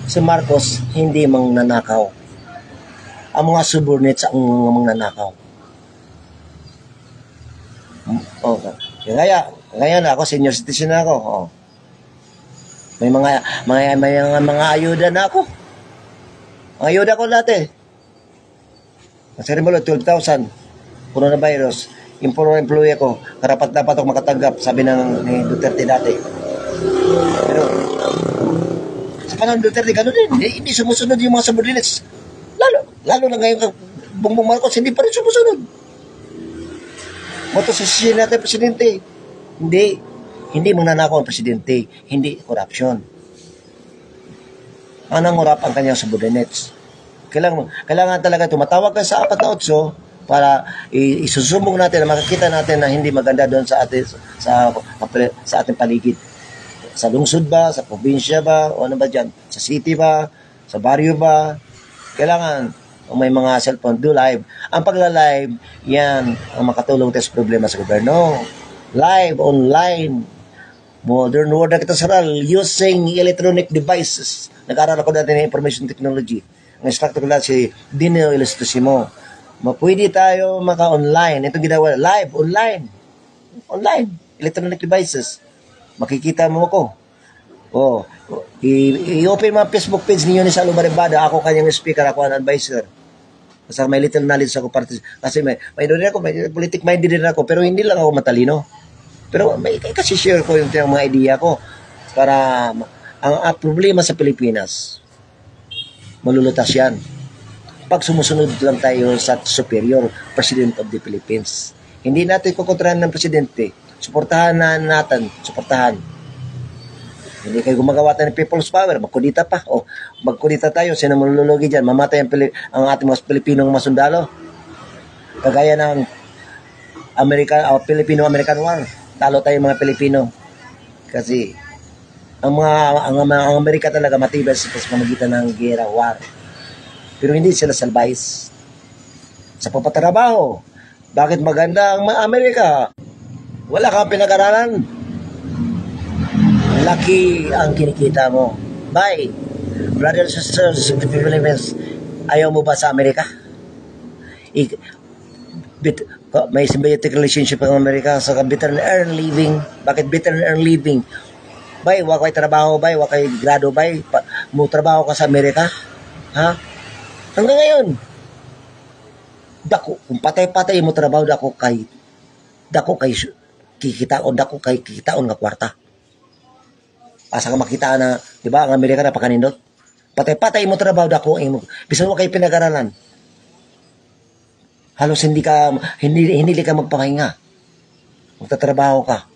si Marcos hindi mangnanakaw. Ang mga subordinates ang mangnanakaw. Okay. Kaya na ako, senior citizen na ako. Oh. May mga ayuda na ako. Ang ayuda ko dati. Kasi rin mo 12,000. Coronavirus. Employee ako. Karapat dapat ako makatanggap. Sabi ni Duterte dati. Pero, sa panahon Duterte, gano'n din. Hindi sumusunod yung mga subordinates. Lalo na ngayon, Bongbong Marcos, hindi pa rin sumusunod. Motosisihin natin, presidente. Hindi mananakaw ang presidente. Hindi corruption. Ang nangurap ang kanyang subordinates. Kailangan talaga tumatawag ka sa 4 na 8 para isusumong natin na makikita natin na hindi maganda doon sa ating paligid. Sa lungsod ba, sa probinsya ba, o ano ba dyan? Sa city ba, sa baryo ba? Kailangan may mga cellphone, do live. Ang pagla-live, yan ang makatulong tayo sa problema sa gobyerno. Live, online, modern world na kita saral, using electronic devices. Nag-aral ako dati ng information technology. Ang instructor ko lang si Dino Ilustosimo. Pwede tayo maka-online. Itong ginawa, live, online, electronic devices. Makikita mo ako. I-open mga Facebook page ninyo ni Salo Marimbada. Ako kanyang speaker, ako ang advisor. Kasi may little knowledge ako. Kasi may politic minded din ako. Pero hindi lang ako matalino. Pero kasi share ko yung mga idea ko. Para ang problema sa Pilipinas, malulutas yan. Pag sumusunod lang tayo sa superior, President of the Philippines. Hindi natin kukontrahan ng presidente. Suportahan natin. Hindi kayo gumagawa tayo ng people's power. Magkudita pa. O magkudita tayo. Sino malulugi dyan? Mamatay ang ating mga Pilipinong masundalo. Kagaya ng Filipino-American War. Talo tayo mga Pilipino. Kasi ang Amerika talaga matibay sa pamagitan ng gera, war. Pero hindi sila salbayis. Sa papatrabaho, bakit maganda ang Amerika? Wala kang pinag-aralan. Laki ang kinikita mo. Bye. Brothers and sisters of the Philippines, ayaw mo ba sa Amerika? May symbiotic relationship ang Amerika sa better and earn living. Bakit better and earn living? Bay, wakay trabaho, bay, wakay grado, bay, mo trabaho ka sa Amerika? Ha? Hanggang ngayon, kung patay-patay mo trabaho, dako kay kikitaon nga kwarta. Asa ka makita na, di ba, ang Amerika na pakanindot? Patay-patay mo trabaho, dako, bisan mo kay pinag-aralan. Halos hindi ka magpapahinga. Magtatrabaho ka.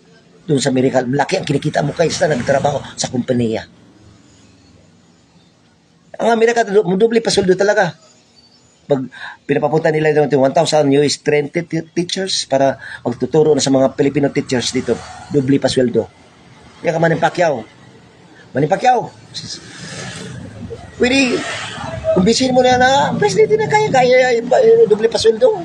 Doon sa Amerika, laki ang kinikita mo kaysa nagtrabaho sa kumpanya. Ang Amerika, doble pa sweldo talaga. Pag pinapapunta nila yung 1,000 US trained teachers para magtuturo na sa mga Filipino teachers dito, doble pa sweldo. Yan ka Manny Pacquiao. Pwede, kumbisin mo na presidente na kaya doble pa sweldo.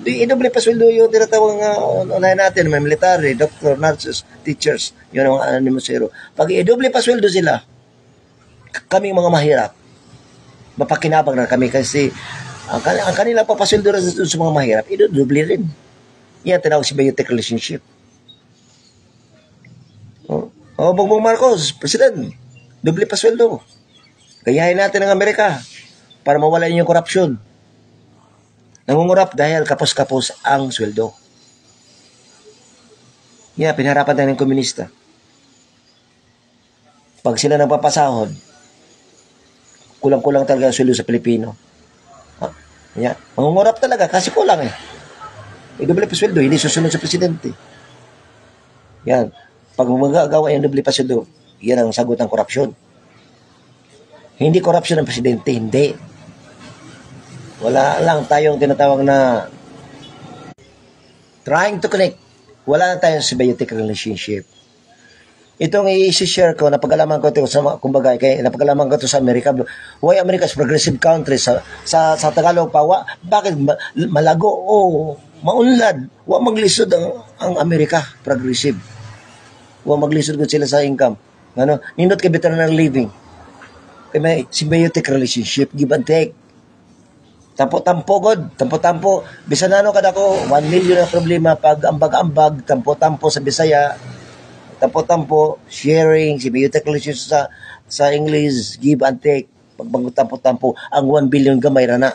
Doble pa sweldo yung tinatawag nga unahin natin, may military, doctor, nurses, teachers, yun ang animosero. Pag doble pa sweldo sila, kaming mga mahirap, mapakinabang na kami kasi ang kanilang papasweldo na sa mga mahirap, doble rin. Yan tinawag symbiotic relationship. Bongbong Marcos, President, doble pa sweldo. Gayahin natin ang Amerika para mawala yung korupsyon. Nangungurap dahil kapos-kapos ang sweldo. Yeah, pinaharapan tayo ng komunista. Pag sila nagpapasahod, kulang-kulang talaga ang sweldo sa Pilipino. Yeah. Mangungurap talaga kasi kulang eh. Doble pa sweldo, hindi susunod sa presidente. Yan. Pag magagawa yung doble pa sweldo, yan ang sagot ng korupsyon. Hindi korupsyon ng presidente, hindi. Wala lang tayong tinatawag na trying to connect. Wala na tayong symbiotic relationship. Itong i-share ko, napag-alaman ko ito sa, kumbaga, kaya napag-alaman ko ito sa Amerika. Why America is progressive country sa Tagalog pa? Bakit malago o maunlad? Wa maglisod ang Amerika, progressive. Wa maglisod ko sila sa income. Ano? Nindot kay better na living. Kaya may symbiotic relationship, give and take. Tampo-tampo god, tampo-tampo. Bisan ano kada ko, 1 million na problema pag ambag-ambag, tampo-tampo sa Bisaya. Tampo-tampo, sharing, symbiotic relationship sa English, give and take. Pag tampo-tampo, ang 1 billion gamay ra na.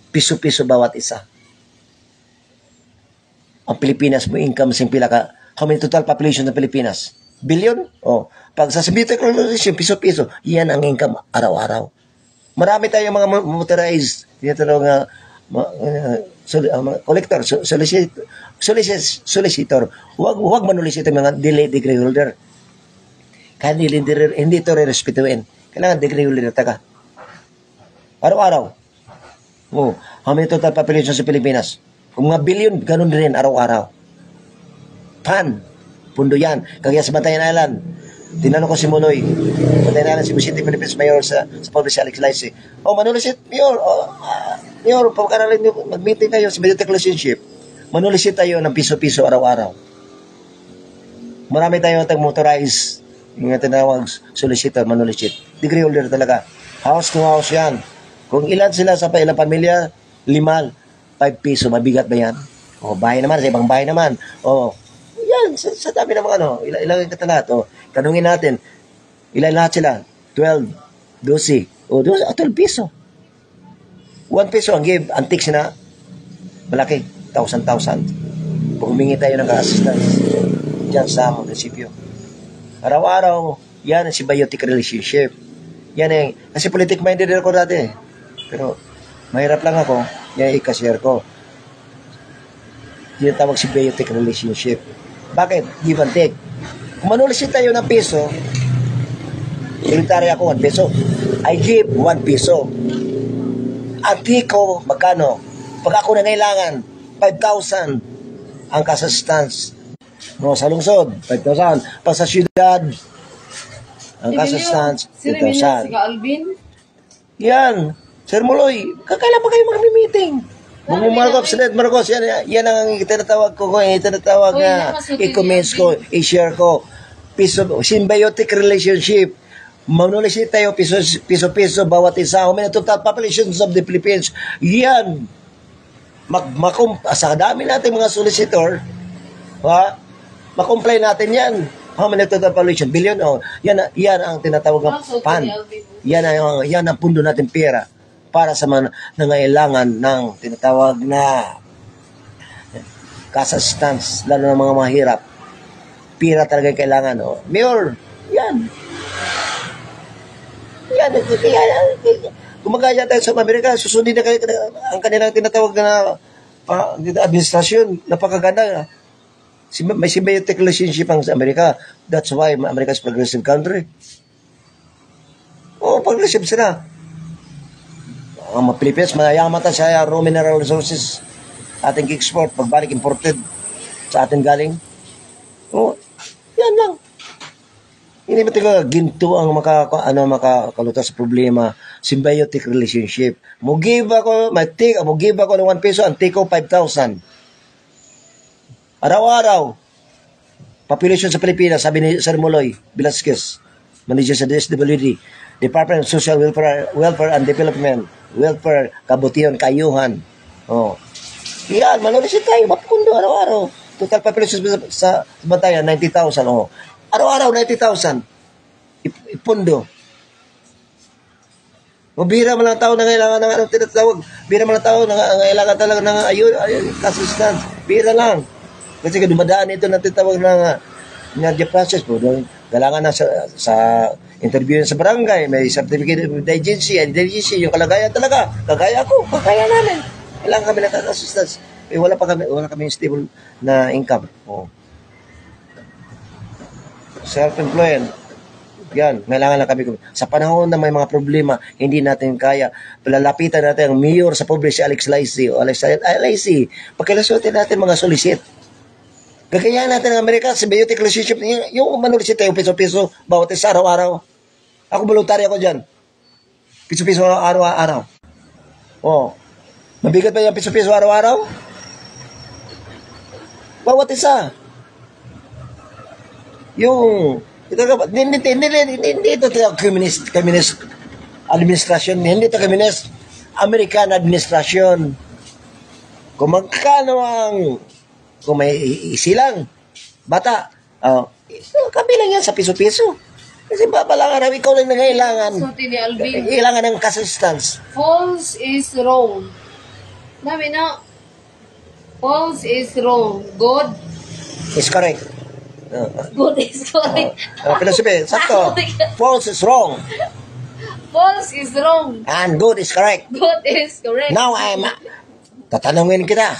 Piso-piso bawat isa. Ang Pilipinas mo income sing pila ka. How many total population ng Pilipinas? Billion? Oh. Pag sa symbiotic relationship, piso-piso, yan ang income araw-araw. Marami tayong mga motorized, tinatawag nga collector, solicitor. Huwag manulis ito mga degree holder. Kaya hindi ito re-respetuin. Kailangan degree holder taga. Araw-araw. Oh, how many total population sa Pilipinas? Kung mga billion, ganun din araw-araw. Pundo yan. Kaya sa Bantayan Island, tinanong ko si Munoy, Bantayan Island, si Vicente Philippines Mayor sa Province Alex Laisi. Manulisit, Mayor, Mayor, pagkaralin nyo, mag-meeting kayo sa symbiotic relationship. Manulisit tayo ng piso-piso araw-araw. Marami tayong motorized, yung tinawag solicitor, manulisit. Degree holder talaga. House to house yan. Kung ilan sila sa ilang pamilya, 5 piso, mabigat ba yan? O, bahay naman, sa ibang bahay naman. O, yan, sa dami ng mga ilang katalahat. O, tanungin natin, ilan lahat sila? 12, 12. O, 12 piso. 1 piso ang give, antiques na malaki, 1,000. Kung humingi tayo ng assistance dyan sa munisipyo. Araw-araw, yan ang symbiotic relationship. Yan eh, kasi politic-minded ako dati eh. Pero, mahirap lang ako, yan i-cashier ko. Yan tawag symbiotic relationship. Bakit? Give and take. Kung manulisin tayo ng piso, military ako 1 peso. I give 1 peso. Ati ko, magkano? Pag ako nangailangan, 5,000 ang kasastance. No, sa lungsod, 5,000. Pag sa syudad, ang kasastance, 5,000. Si Alvin? Yan. Sir Muloy, kakailan pa kayo mag-meeting? Bung Marcos, Senate Marcos, yan ang itinatawag ko, itinatawag na i-comments ko, i-share ko. Symbiotic relationship. Manulisit tayo piso-piso bawat isa. May total populations of the Philippines. Yan. Sa dami natin mga solicitor, makomplay natin yan. How many total population? Billion? Oh. Yan ang tinatawag ng pan. Yan ang pundo natin pera para sa mga nangailangan ng tinatawag na kasastance, lalo ng mga mahirap. Pira talaga kailangan. Oh. Mayor, yan. Yan. Kumagaya tayo sa Amerika, susundin na kayo ang kanilang tinatawag na administrasyon. Napakaganda. May symbiotic relationship ang sa Amerika. That's why America is progressive country. Progressive sila. Ang mga Philippines, mayayaman tayo sa raw mineral resources. Ating export, pagbalik imported sa atin galing. Yan lang. Hindi ba tayo ginto ang makakalutas sa problema? Symbiotic relationship. Mo give ako ng 1 peso, ang take ko 5,000. Araw-araw. Population sa Pilipinas, sabi ni Sir Muloy Velasquez, manager sa DSWD, Department of Social Welfare and Development, Welfare, Kabutihan, Kayuhan. Yan, manulisit tayo, mapundo araw-araw. Total population sa Bantayan, 90,000. Araw-araw, 90,000. Ipundo. Bira man lang tao na kailangan ng anong tinatawag. Bira man lang tao na kailangan talaga ng ayun, assistance. Bira lang. Kasi dumadaan ito na tinatawag na due process po. Kailangan na sa interview sa barangay, may certificate of indigency, yung kalagayan talaga. Kagaya ko, kagaya namin. Kailangan kami ng assistance. Wala kami stable na income. Oh. Self-employed. Yan, kailangan lang kami. Sa panahon na may mga problema, hindi natin kaya. Palalapitan natin ang mayor sa pobre si Alex Lacy. Lacy, pagkilasutin natin mga solicit. Gagayahan natin ng Amerika, symbiotic relationship. Yung manulisit tayo, piso-piso, bawat isa, araw-araw. Ako, voluntary ako dyan. Piso-piso, araw-araw. Oh. Mabigat ba yung piso-piso, araw-araw? Bawat isa. Yung... Hindi ito communist administration. Hindi ito communist American administration. Kung magkano kung may isilang bata, kabilang yan sa piso-piso. Kasi babalangan namin, ikaw lang nangailangan. Sulti ni Alvin. Kailangan ng assistance. False is wrong. Dami na. False is wrong. God Is correct. Good is correct. Philosophy, sakto. False is wrong. False is wrong. And good is correct. Good is correct. Now tatanungin kita.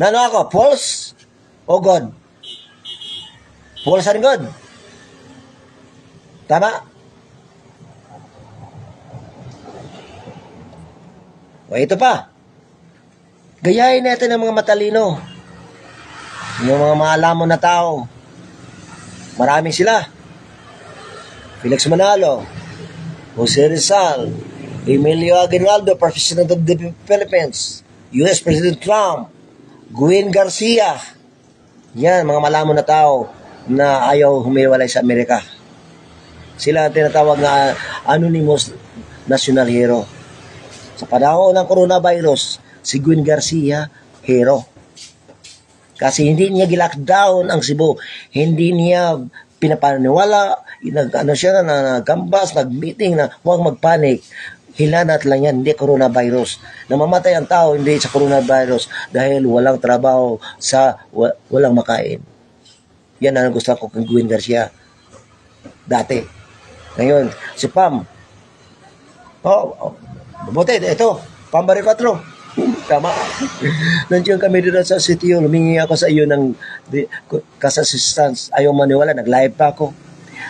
Ano ako? False o God? False and good. Tama? O ito pa. Gayahin natin ang mga matalino. Yung mga maalamon na tao. Marami sila. Felix Manalo, Jose Rizal, Emilio Aguinaldo, President of the Philippines, US President Trump, Gwen Garcia. Yan, mga malamon na tao na ayaw humiwalay sa Amerika. Sila ang tinatawag na anonymous national hero. Sa panahon ng coronavirus, si Gwen Garcia, hero. Kasi hindi niya gilockdown ang Cebu. Hindi niya pinapaniwala, nagambas, nag-meeting na huwag magpanik. Hilanat lang yan, hindi coronavirus. Namamatay ang tao, hindi sa coronavirus dahil walang trabaho walang makain. Yan ang gusto ko kay Gwen Garcia. Dati. Ngayon, si Pam. Buti, ito. Pam Baricotro. Tama. Nandiyan kami dito sa City Hall. Humingi ako sa iyo ng kas-assistance. Ayaw maniwala. Nag-live pa ako.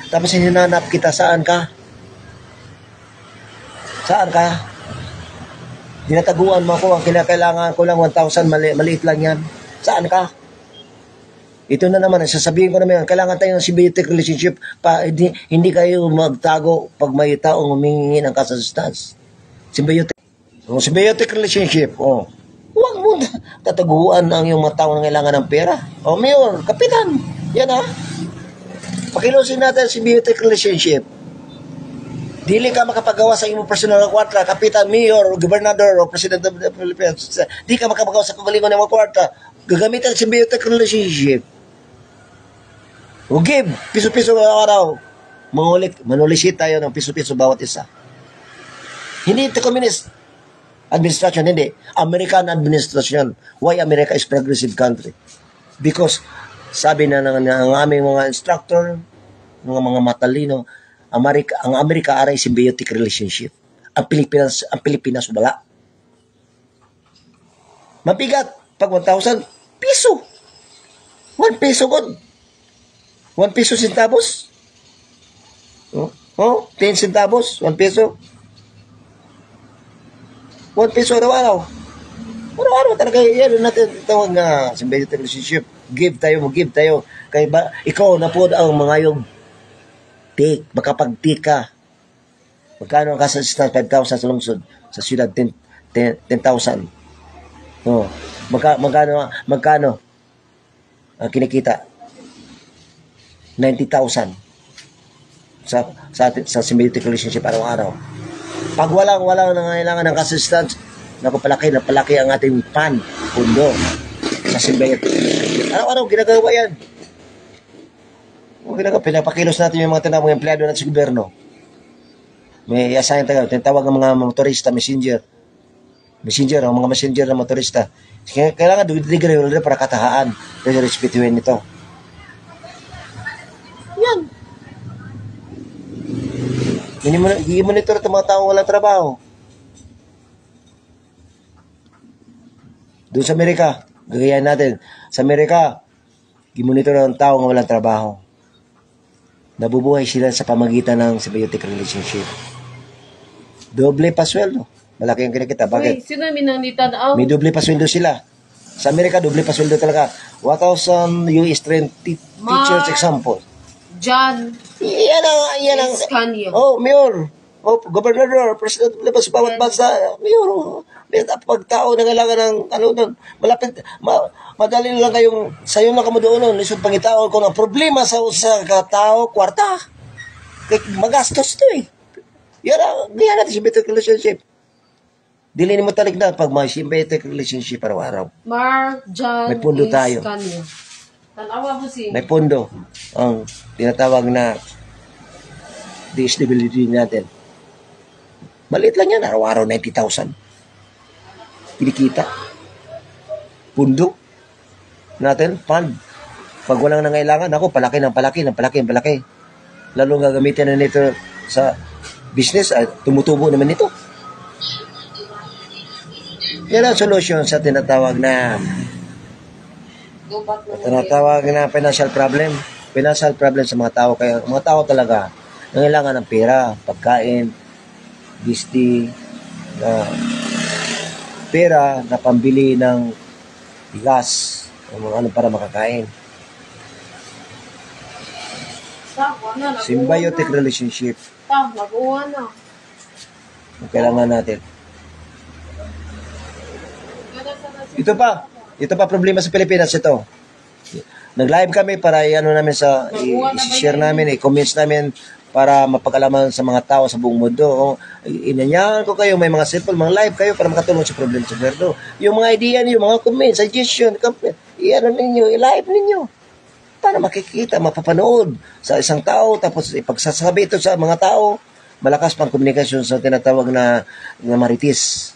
Tapos hinanap kita. Saan ka? Saan ka? Dinataguan mo ako. Ang kinakailangan ko lang 1,000. Maliit lang yan. Saan ka? Ito na naman. Sasabihin ko naman. Kailangan tayo ng symbiotic relationship. Hindi kayo magtago pag may taong humingi ng kas-assistance. Symbiotic relationship. Huwag mo tataguan ang yung mga tao na kailangan ng pera. Mayor, kapitan. Yan Pakilusin natin symbiotic relationship. Dili ka makapagawa sa imong personal na kwarta, kapitan, mayor, gobernador, o president of the Philippines. Di ka makapagawa sa kagalingon ng mga kwarta. Gagamitan symbiotic relationship. O give, piso-piso araw. Manulisit tayo ng piso-piso bawat isa. Hindi ito communist administration, hindi. American administration. Why America is progressive country? Because, sabi na ng aming mga instructor, mga matalino, ang Amerika aray symbiotic relationship. Ang Pilipinas wala. Mabigat. Pag 1,000, piso. 1 peso good. 1 peso centavos. 10 centavos, 1 peso. 1 peso araw-araw. Araw-araw talaga yan natin tawag na symbiotic relationship. Give tayo. Kaya ba, ikaw na po ang mangayog. Take, makapag-take ka. Magkano ang kasasistance? 5,000 sa lungsod. Sa siyudad, 10,000. Magkano ang kinikita? 90,000 sa symbiotic relationship araw-araw. Pag walang nangailangan ng assistance, palaki ang ating pundo sa symbiotic relationship. Araw-araw ginagawa yan. Pinapakilos natin yung mga tinawag empleyado natin sa gobyerno. May assign tayo, tinatawag ng mga motorista, messenger. Messenger, ang mga messenger ng motorista. Kailangan degree para katahaan. Pero respetuhin ito. Yan. I-monitor itong mga taong walang trabaho. Doon sa Amerika, gagayahin natin. Sa Amerika, i-monitor ang taong walang trabaho. Nabubuhay sila sa pamagitan ng symbiotic relationship. Doble pasweldo. Malaki ang kinikita. Bakit? Uy, sino minanita na? May doble pasweldo sila. Sa Amerika, doble pasweldo talaga. 1,000 US teachers example. John Yan ang, Escanio. mayor. Gobernador, president, sa bawat bansa, mayor. Pag tao na kailangan ng, malapit, madali lang kayong, sayo lang kamo doon, lisod pangitao, kung ang problema sa katao, kwarta. Magastos to eh. Yan natin symbiotic relationship. Dili ni mo talikdan pag may symbiotic relationship araw-araw. Mark John May pundo tayo. Escanio. Tanawa mo si... May pondo ang tinatawag na disability natin. Maliit lang yan, araw-araw 90,000. Kinikita. Pundo natin, fund. Pag walang nangailangan, ako, palaki. Lalo nga gamitin na nito sa business, tumutubo naman nito. Yan ang solution sa tinatawag na financial problem. Financial problem sa mga tao. Kaya mga tao talaga, nangailangan ng pera, pagkain, disdi, pera na pambili ng bigas, ano para makakain. Symbiotic relationship. Nakuha na. Kailangan natin. Ito pa problema sa Pilipinas ito. Nag-live kami para namin i-share namin, i-comments namin para mapag-alaman sa mga tao sa buong mundo. Inanyahan ko kayo, may mga simple, mga live kayo para makatulong sa problema sa gobyerno. Yung mga idea niyo, mga comments, suggestion, i-live ninyo. Para makikita, mapapanood sa isang tao, tapos ipagsasabi ito sa mga tao. Malakas pang komunikasyon sa tinatawag na marites.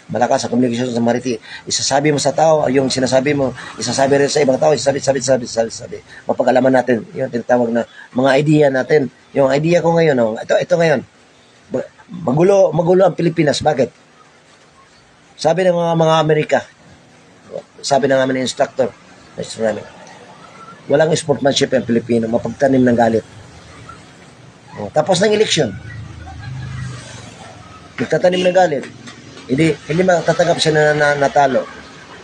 Malakas ang komunikasyon sa mariti. Isasabi mo sa tao, yung sinasabi mo, isasabi rin sa ibang tao, sabi. Mapag-alaman natin, yung tinatawag na mga idea natin. Yung idea ko ngayon, ito ngayon. Magulo ang Pilipinas. Bakit? Sabi ng mga Amerika, sabi ng aming instructor, walang sportsmanship ang Pilipino, mapagtanim ng galit. Tapos ng eleksyon, nagtatanim ng galit. Hindi matatanggap siya na natalo.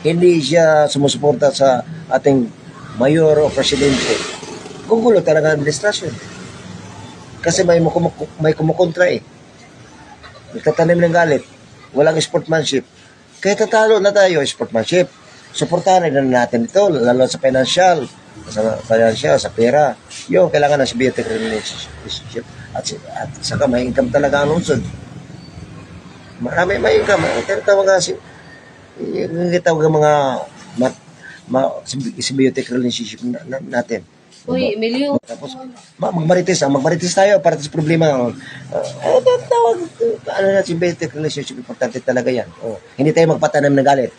Hindi siya sumusuporta sa ating mayor o presidente. Gugulo talaga ang administrasyon. Kasi may kumukontra eh. Nagtatanim ng galit. Walang sportsmanship. Kaya tatalo na tayo, sportsmanship. Suportahan na natin ito, lalo sa financial, sa pera. Yung kailangan ng symbiotic relationship. At saka may income talaga ang lungsod. Marami may income. Tinatawag nga mga symbiotic relationship natin. Uy, Emilio. Tapos, magmarites tayo para sa problema. Tawag, symbiotic relationship, importante talaga yan. Hindi tayo magpatanam ng galit.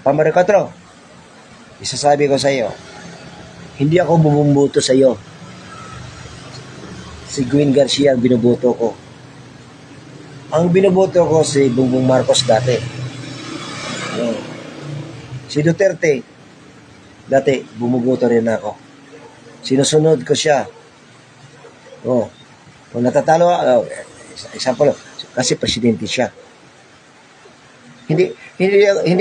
Pamari 4, isasabi ko sa iyo, hindi ako bumumbuto sa iyo. Si Gwen Garcia ang binubuto ko. Ang binuboto ko si Bongbong Marcos dati. Si Duterte, dati bumuboto rin ako. Sinusunod ko siya. Kung natatalo, example, kasi presidente siya. Hindi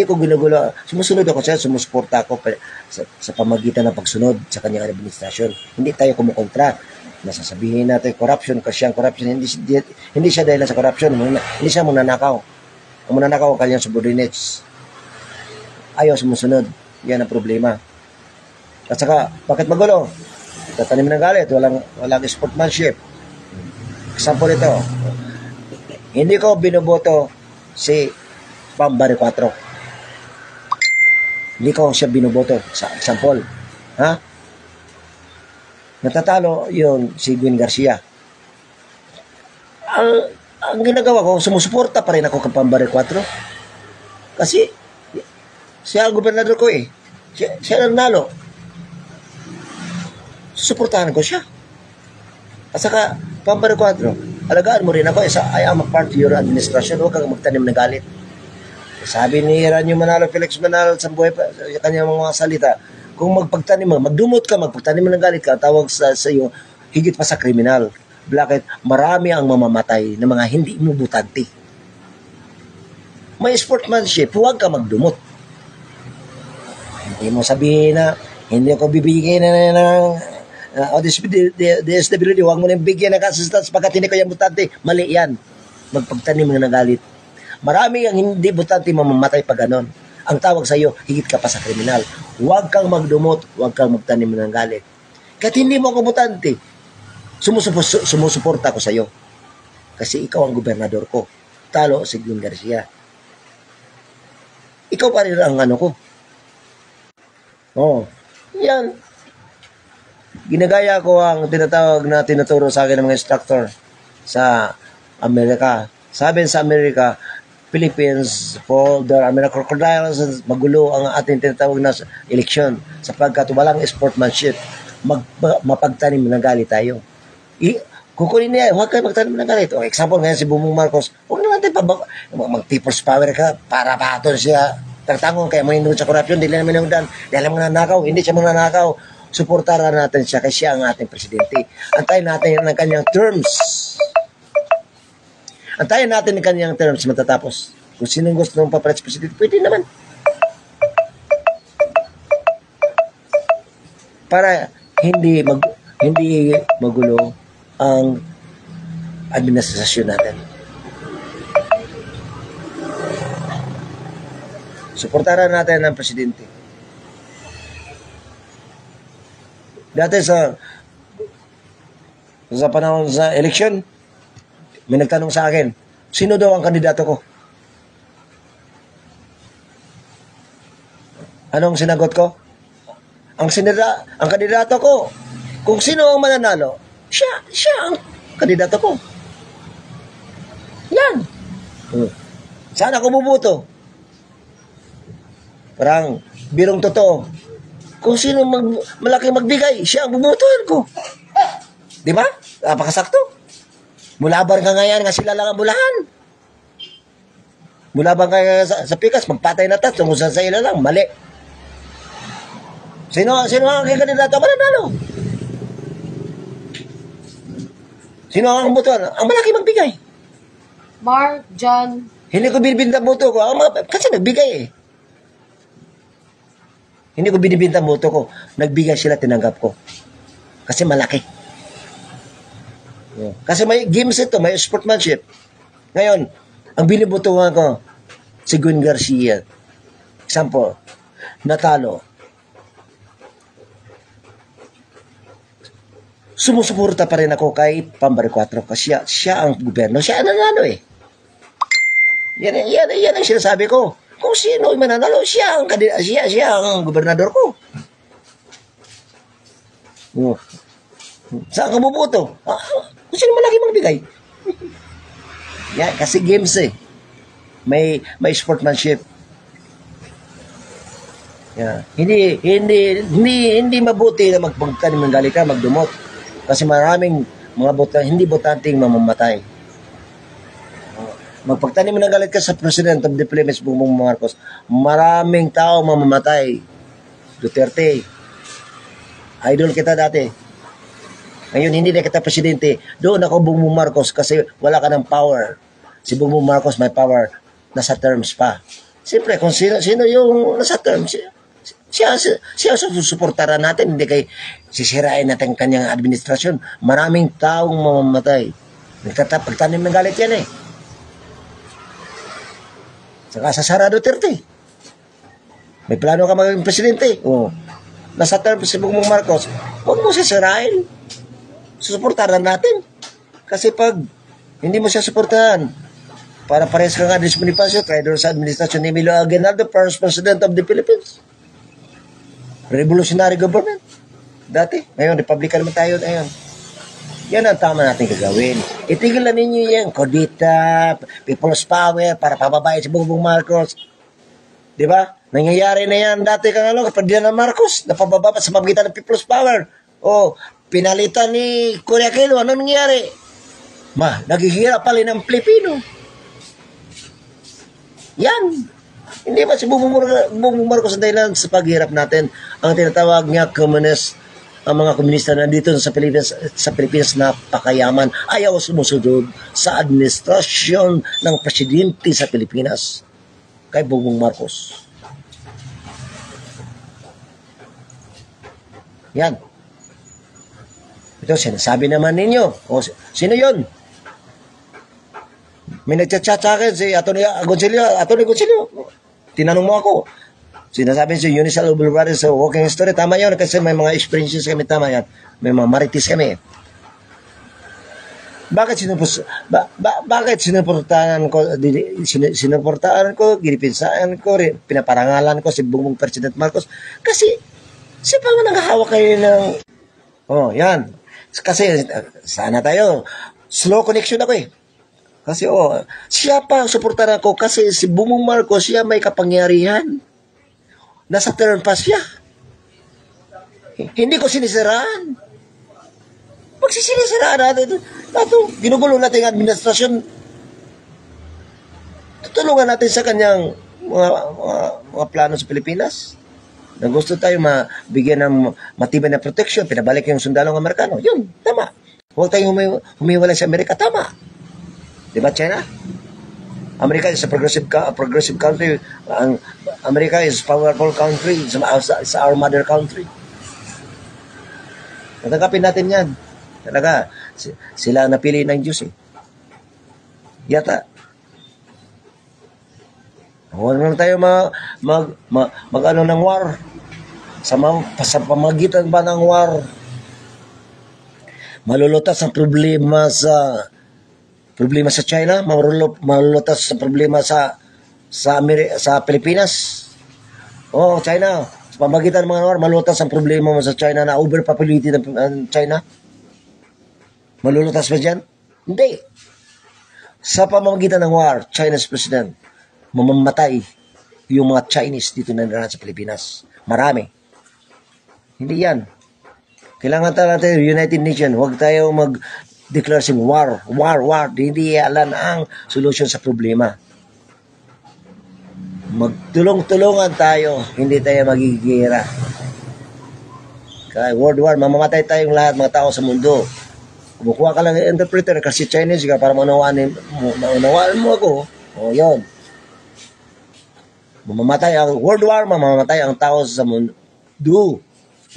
ko ginugulo. Sumusunod ako siya, sumusuporta ako sa pamagitan ng pagsunod sa kanyang administrasyon. Hindi tayo kumukontra. Nasasabihin natin corruption kasi ang corruption hindi siya dahil sa corruption, hindi siya mananakaw. Ang mananakaw kanyang subordinates. Ayaw sumusunod. Yan ang problema. At saka, bakit magulo? Tatanim ng galit, walang sportsmanship. Example ito. Hindi ko binoboto si Pambari 4. Hindi ko siya binoboto sa example. Ha? Natatalo yun si Gwen Garcia. ang ginagawa ko, sumusuporta pa rin ako kay Pambare 4. Kasi, siya ang gobernador ko eh. Siya ang nalo. Susuportahan ko siya. At saka, Pambare 4, alagaan mo rin ako. I am a part of your administration. Huwag kang magtanim ng galit. Sabi ni Ranyo Manalo, Felix Manalo, sa buhay pa, sa kanyang mga salita, kung magpagtanim mo, magdumot ka, magpagtanim mo ng galit ka, tawag sa iyo, higit pa sa kriminal. Bakit? Marami ang mamamatay ng mga hindi imubutante. May sportsmanship, huwag ka magdumot. Hindi mo sabihin na, hindi ako bibigyan ng DSWD, huwag mo nang bigyan ng assistance pagkat hindi ko yung butante. Mali yan. Magpagtanim mo ng galit. Marami ang hindi butante mamamatay pag ganon. Ang tawag sa iyo, higit ka pa sa kriminal. Huwag kang magdumot, huwag kang magtanim ng galit. Kahit hindi mo ako butante, sumusuporta ko sa iyo. Kasi ikaw ang gobernador ko. Talo si Glenn Garcia. Ikaw pa rin ang ano ko. Oh, yan. Ginagaya ko ang tinatawag na tinuturo sa akin ng mga instructor sa Amerika. Sabi sa Amerika, Philippines, for the American crocodiles, magulo ang ating tinatawag na eleksyon sapagkat walang sportsmanship. Mapagtanim ng galit tayo. Kukunin niya, huwag kayo magtanim ng galit. O, example ngayon si Bongbong Marcos, huwag naman tayo mag-people's power ka para paton siya. Tagtangon kaya mo hindi sa korupsyon, hindi naman yung dan, dahil mo nanakaw, hindi siya mananakaw. Suportaran natin siya kasi siya ang ating presidente. Antayin natin ang kanyang terms. Antayin natin ang kanyang terms matatapos. Kung sinong gusto ng papalit sa presidente, pwede naman. Para hindi magulo ang administrasyon natin. Suportaran natin ang presidente. Dati sa panahon sa election, may nagtanong sa akin, sino daw ang kandidato ko? Anong sinagot ko? Ang kandidato ko, kung sino ang mananalo, siya ang kandidato ko. Yan. Saan ako bubuto? Parang birong totoo. Kung sino malaki magbigay, siya ang bubutuhan ko. Di ba? Napakasakto. Mulaban ka ngayon nga sila lang ang bulahan. Mulaban ka sa pikas, magpatay na tat, tungkol sa ila lang, mali. Sino ang kandidato mananalo? Sino ang butuhan? Ang malaki magbigay. Mark, John. Hindi ko binibinta boto ko. Kasi nagbigay eh. Hindi ko binibinta boto ko. Nagbigay sila, tinanggap ko. Kasi malaki. Kasi may games ito, may sportsmanship. Ngayon, ang binibutuhan ko, si Glenn Garcia. Example, natalo. Sumusuporta pa rin ako kay Pambare 4 kasi siya ang gobyerno. Siya ang nanalo eh. Yan ang sinasabi ko. Kung sino yung mananalo, siya ang gobernador ko. Saan ka bubuto? Kung sino malaki magbigay. Yan, kasi games eh. May sportsmanship. Yeah. Hindi mabuti na magpagtanim ng galit ka, magdumot. Kasi maraming mga hindi botanting mamamatay. Magpagtanim ng galit ka sa President of the Philippines, Bongbong Marcos, maraming tao mamamatay. Duterte. Idol kita dati. Ngayon, hindi na kita presidente. Doon ako Bongbong Marcos kasi wala ka ng power. Si Bongbong Marcos may power. Nasa terms pa. Siyempre, kung sino yung nasa terms, siya susuportaran natin, hindi kay sisirain natin kanyang administrasyon. Maraming taong mamamatay. Pagtanim ng galit yan eh. Saka sa Sara Duterte. May plano ka maging presidente. Nasa term si Bongbong Marcos, huwag mo sisirain. Susuportaran natin. Kasi pag hindi mo siya suportahan, para parehas ka nga Bonifacio, traitor sa administrasyon ni Emilio Aguinaldo, first president of the Philippines. Revolutionary government. Dati. Ngayon, republican naman tayo ngayon. Yan ang tama natin gagawin. Itigil na ninyo yan, Codita, People's Power, para pababae si Bongbong Marcos. Di ba? Nangyayari na yan dati kang kapatid ng Marcos, napababa sa pamagitan ng People's Power. O, pinalitan ni Cory Aquino, ano nangyayari? Naghihirap pala ng Pilipino. Yan. Hindi ba si Bongbong Marcos ang dahilan sa paghirap natin? Ang tinatawag niya communist, ang mga komunista na dito sa Pilipinas napakayaman, ayaw sumusunod sa administrasyon ng presidente sa Pilipinas kay Bongbong Marcos. Yan. Ito, sinasabi naman ninyo. O, sino yun? May nagchat-chat sa akin si Atty. Gonzalo. Tinanong mo ako. Sinasabi si Unisal Boulevard sa walking story. Tama yun kasi may mga experiences kami. Tama yan. May mga marites kami. Bakit sinuportahan ko, ginipinsaan ko, pinaparangalan ko si Bongbong President Marcos? Kasi siya pa nga nanghahawak kayo ng... Oh, yan. Kasi sana tayo. Slow connection ako eh. Kasi siya pa suportahan ko kasi si Bongbong Marcos, siya may kapangyarihan. Nasa term pa siya. Hindi ko sinisiraan. Magsisinisiraan natin. Ginugulo natin ang administrasyon. Tutulungan natin sa kanyang mga plano sa Pilipinas. Na gusto tayo mabigyan ng matibay na protection, pinabalik yung sundalong Amerikano. Yun, tama. Huwag tayong humiwalay sa Amerika, tama. Diba, China? America is a progressive country. America is a powerful country. It's our mother country. Natagapin natin yan. Talaga, sila ang napili ng Diyos eh. Yata. Huwag lang tayo mag-ano ng war. Sa pamagitan ba ng war, malulutas ang problema sa China, malulutas sa problema sa Pilipinas. China, sa pamagitan ng mga war, malulutas ang problema mo sa China na overpopulated ng China. Malulutas ba dyan? Hindi. Sa pamamagitan ng war, China's president, mamamatay yung mga Chinese dito na narahan sa Pilipinas. Marami. Hindi yan. Kailangan natin United Nations. Huwag tayo mag-declare sing war. Hindi yan ang solusyon sa problema. Magtulong-tulungan tayo. Hindi tayo magigira. Kaya world war, mamamatay tayong lahat mga tao sa mundo. Kumukuha ka lang ng interpreter kasi Chinese ka para maunawaan mo ako. Yun. Mamamatay ang world war, mamamatay ang tao sa mundo.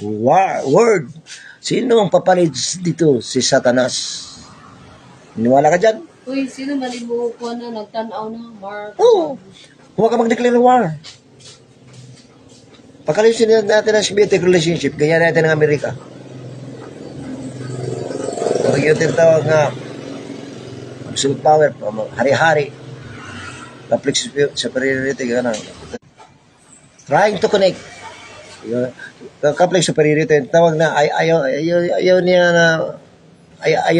Word. Sino ang papalit dito? Si Satanas. Niniwala ka dyan? Uy, sino malibuo ko na nagtanaw na Mark? Huwag ka mag-declare war. Pagkalisin natin ang symbiotic relationship, ganyan natin ng Amerika. Huwag yung tinatawag nga absolute power, hari-hari, public superiority, gano'n. Trying to connect. Public superiority, tawag na ayaw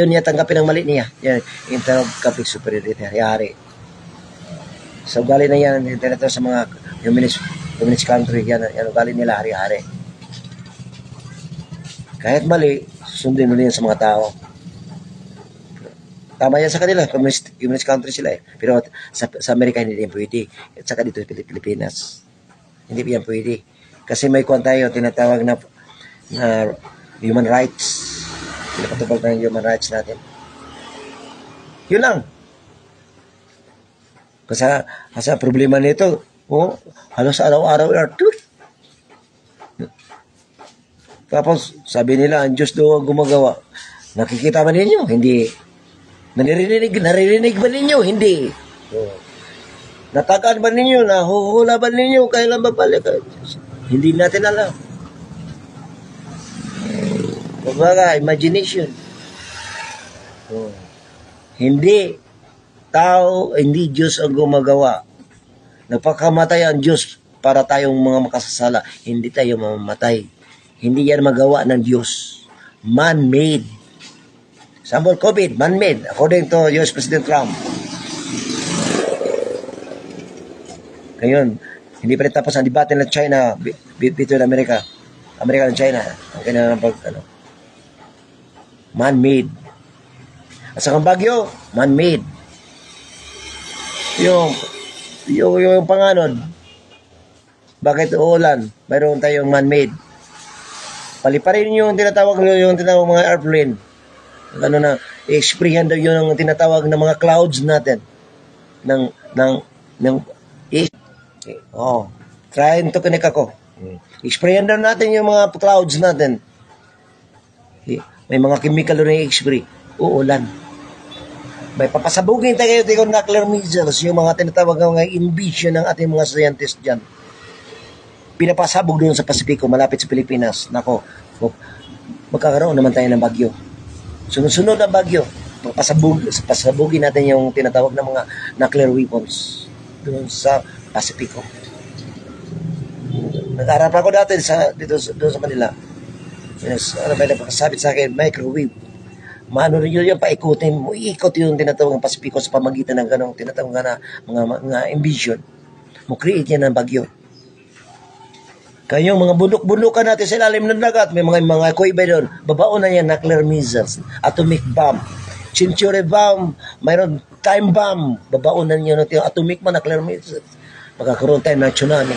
niya tanggapin ang mali niya. Yan, yung tawag public superiority, hari-hari. So, galing na yan, ito sa mga communist country, yan galing nila, hari-hari. Kahit mali, sundin mo yan sa mga tao. Tama yan sa kanila, communist country sila eh. Pero sa Amerika hindi yan pwede. At saka dito sa Pilipinas, hindi yan pwede. Kasi may kuwan tayo, tinatawag na human rights. Pinapatupag na yung human rights natin. Yun lang. Kasi problema nito, halos araw-araw tapos sabi nila, ang Diyos daw ang gumagawa. Nakikita ba ninyo? Hindi. Naririnig ba ninyo? Hindi. Natagaan ba ninyo? Nahuhula ba ninyo? Kailan ba balik? Hindi natin alam. Kumbaga, imagination. Hindi tao, hindi Diyos ang gumagawa. Nagpakamatay ang Diyos para tayong mga makasasala. Hindi tayo mamamatay. Hindi yan magawa ng Diyos. Man-made. Example, COVID, man-made, according to US President Trump. Ngayon, hindi pa rin tapos ang debate ng China between America and China. Ang kailangan man-made. At sa Bagyo, man-made. Yung panganod, bakit uulan? Mayroon tayong man-made. Paliparin yung tinatawag mga airplane. Ano na, i-explain daw yun ang tinatawag ng mga clouds natin. Trying to connect ako. Explain daw natin yung mga clouds natin. May mga chemical na i-explain. Uulan. May papasabugin tayo ng nuclear missiles, yung mga tinatawag ng mga invention ng ating mga scientists dyan. Pinapasabog doon sa Pasipiko, malapit sa Pilipinas. Nako, magkakaroon naman tayo ng bagyo. Sunod-sunod ang bagyo. Pasabugin natin yung tinatawag ng mga nuclear weapons doon sa Pasipiko. Nag-arap ako dati doon sa Manila. Yes, may nagpapasabit sa akin, microwave. Maano rin yun, paikutin mo. Iikot yung tinatawag ng Pasipiko sa pamagitan ng ganong tinatawag na mga invasion. Mo create yan ng bagyo. Kaya yung mga bundok-bundukan natin sa ilalim ng dagat, may mga kuibay doon, babaon na yan, nuclear missiles, atomic bomb, century bomb, mayroon time bomb, babaon na yun, yung atomic man, nuclear missiles. Magkakaroon tayo ng tsunami.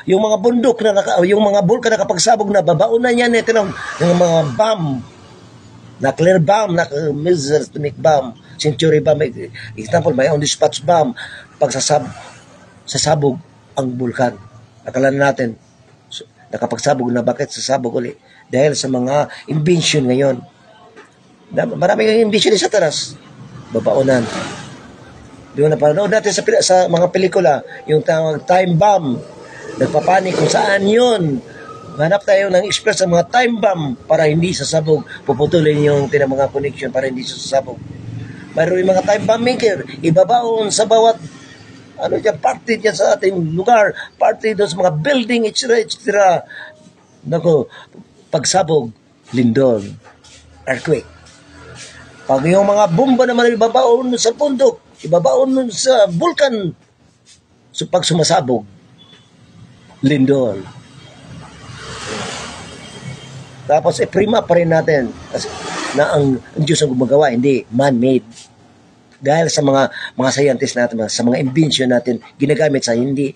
Yung mga bundok yung mga bulkan na kapagsabog na babaon na yan, ito yung mga bomb, nuclear bomb, nuclear missiles, atomic bomb, century bomb, example, may on-the-spot bomb, sasabog ang bulkan. Akala natin nakapagsabog na, bakit sasabog ulit? Dahil sa mga invention ngayon. Maraming invention sa taras. Babaunan. Doon na panood natin sa mga pelikula, yung tawag time bomb. Nagpapanik kung saan yun. Hanap tayo ng express sa mga time bomb para hindi sasabog. Puputulin yung mga connection para hindi sasabog. Mayroon yung mga time bomb maker. Ibabaon sa bawat party dyan sa ating lugar, party doon sa mga building, etc. Nako, pagsabog, lindol, earthquake. Pag yung mga bomba naman ibabaon sa bundok, ibabaon sa vulkan, so pag sumasabog, lindol. Tapos, prima pa rin natin na ang Diyos ang gumagawa, hindi man-made. Dahil sa mga scientists natin, sa mga invention natin, ginagamit sa hindi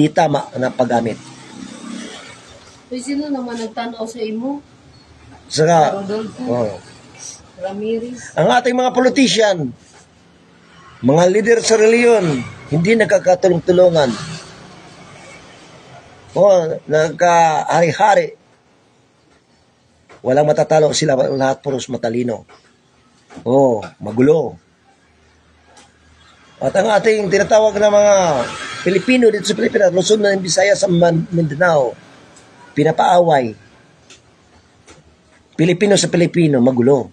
tama na paggamit. Sino naman nagtanaw sa imo? Saka, Ramirez. Ang ating mga politician, mga leader sa reliyon, hindi nagkakatulong-tulungan. Nagkahari-hari. Walang matatalo sila, lahat puros matalino. Magulo. At ang ating tinatawag na mga Pilipino dito sa Pilipinas, Luzon ng Visayas sa Mindanao, pinapaaway. Pilipino sa Pilipino, magulo.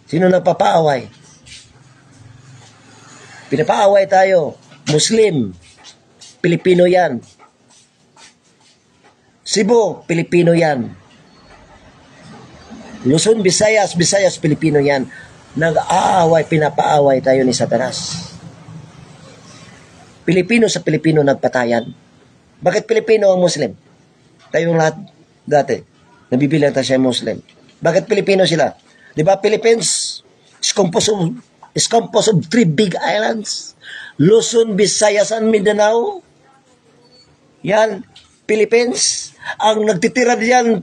Sino nagpapaaway? Pinapaaway tayo. Muslim, Pilipino yan. Cebu, Pilipino yan. Luzon, Visayas, Pilipino yan. Nag-aaway, pinapaaway tayo ni Satanas. Pilipino sa Pilipino nagpatayan. Bakit Pilipino ang Muslim? Tayong lahat dati, nabibilang tayo siya Muslim. Bakit Pilipino sila? Di ba Philippines is composed of 3 big islands. Luzon, Visayas, and Mindanao. Yan, Philippines. Ang nagtitira diyan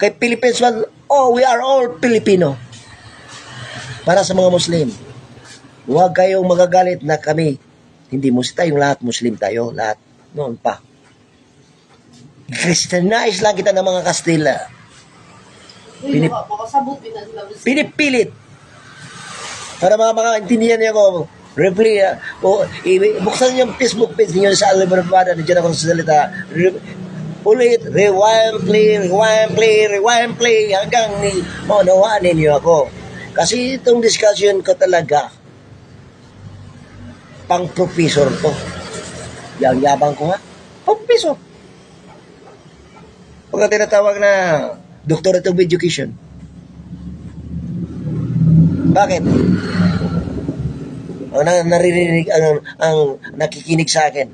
kay Philippines man, we are all Filipino. Para sa mga Muslim, huwag kayong magagalit na kami. Hindi Muslim tayong lahat, Muslim tayo, lahat. Noon pa. Christianize lang kita ng mga Kastila. Pinipilit. Para mga intindihan niyo ako, buksan niyo yung Facebook page niyo sa Alvin Barbada, nandiyan ako sa salita. Ulit, rewind, play, hanggang maunawaan ninyo ako. Kasi itong discussion ko talaga, pang professor to. Yang yabang ko nga, pang professor. Pagka tinatawag na Doctorate of Education. Bakit? Ang naririnig, ang nakikinig sa akin,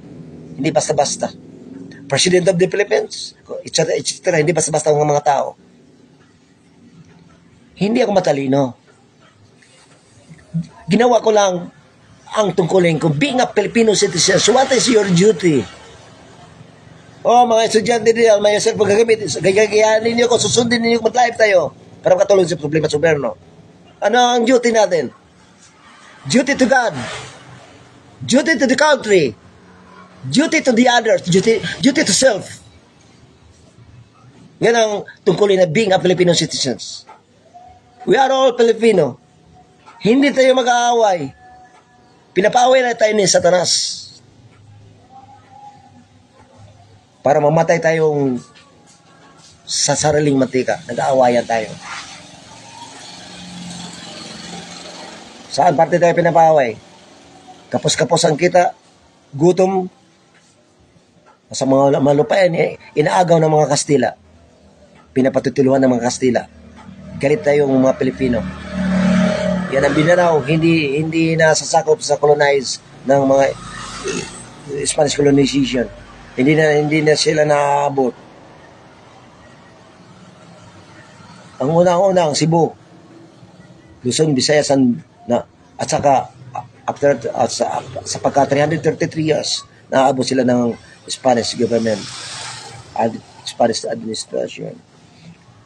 hindi basta-basta. President of the Philippines, etc. Hindi basta-basta ang mga tao. Hindi ako matalino. Ginawa ko lang ang tungkulin ko, being a Filipino citizen, so what is your duty? Mga estudyante nila, may cellphone gagamit, gagayanin niyo ko, susundin niyo mag-live tayo para makatulong sa problema sa gobyerno. Ano ang duty natin? Duty to God. Duty to the country. Duty to the others. Duty to self. Yan ang tungkulin na being a Filipino citizens. We are all Filipino. Hindi tayo mag-aaway. Pinapaaway na tayo ni Satanas. Para mamatay tayong sa sariling mantika. Nag-aawayan tayo. Saan parte tayo pinapaaway? Kapos-kapos ang kita, gutom, sa mga malupayan, inaagaw ng mga Kastila. Pinapatutuluhan ng mga Kastila. Galit tayong mga Pilipino. Yan ang Mindanao, hindi nasasakop sa colonize ng mga Spanish colonization. Hindi na sila naabot. Ang unang-unang Cebu, Luzon, Visayas, at saka after sa pagka 333 years, naabot sila ng Spanish government at Spanish administration.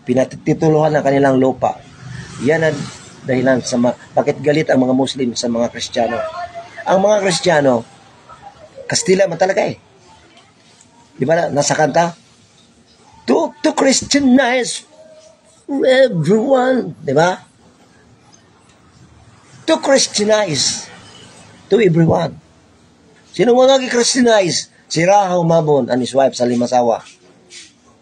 Pinatituluhan ng kanilang lupa. Yan ang dahilan sa bakit galit ang mga Muslim sa mga Kristiyano. Ang mga Kristiyano, Kastila man talaga eh. Di ba nasa kanta? To Christianize everyone. Di ba? To Christianize to everyone. Sino mga nag-Christianize? Si Rahau Mabon and his wife sa Limasawa.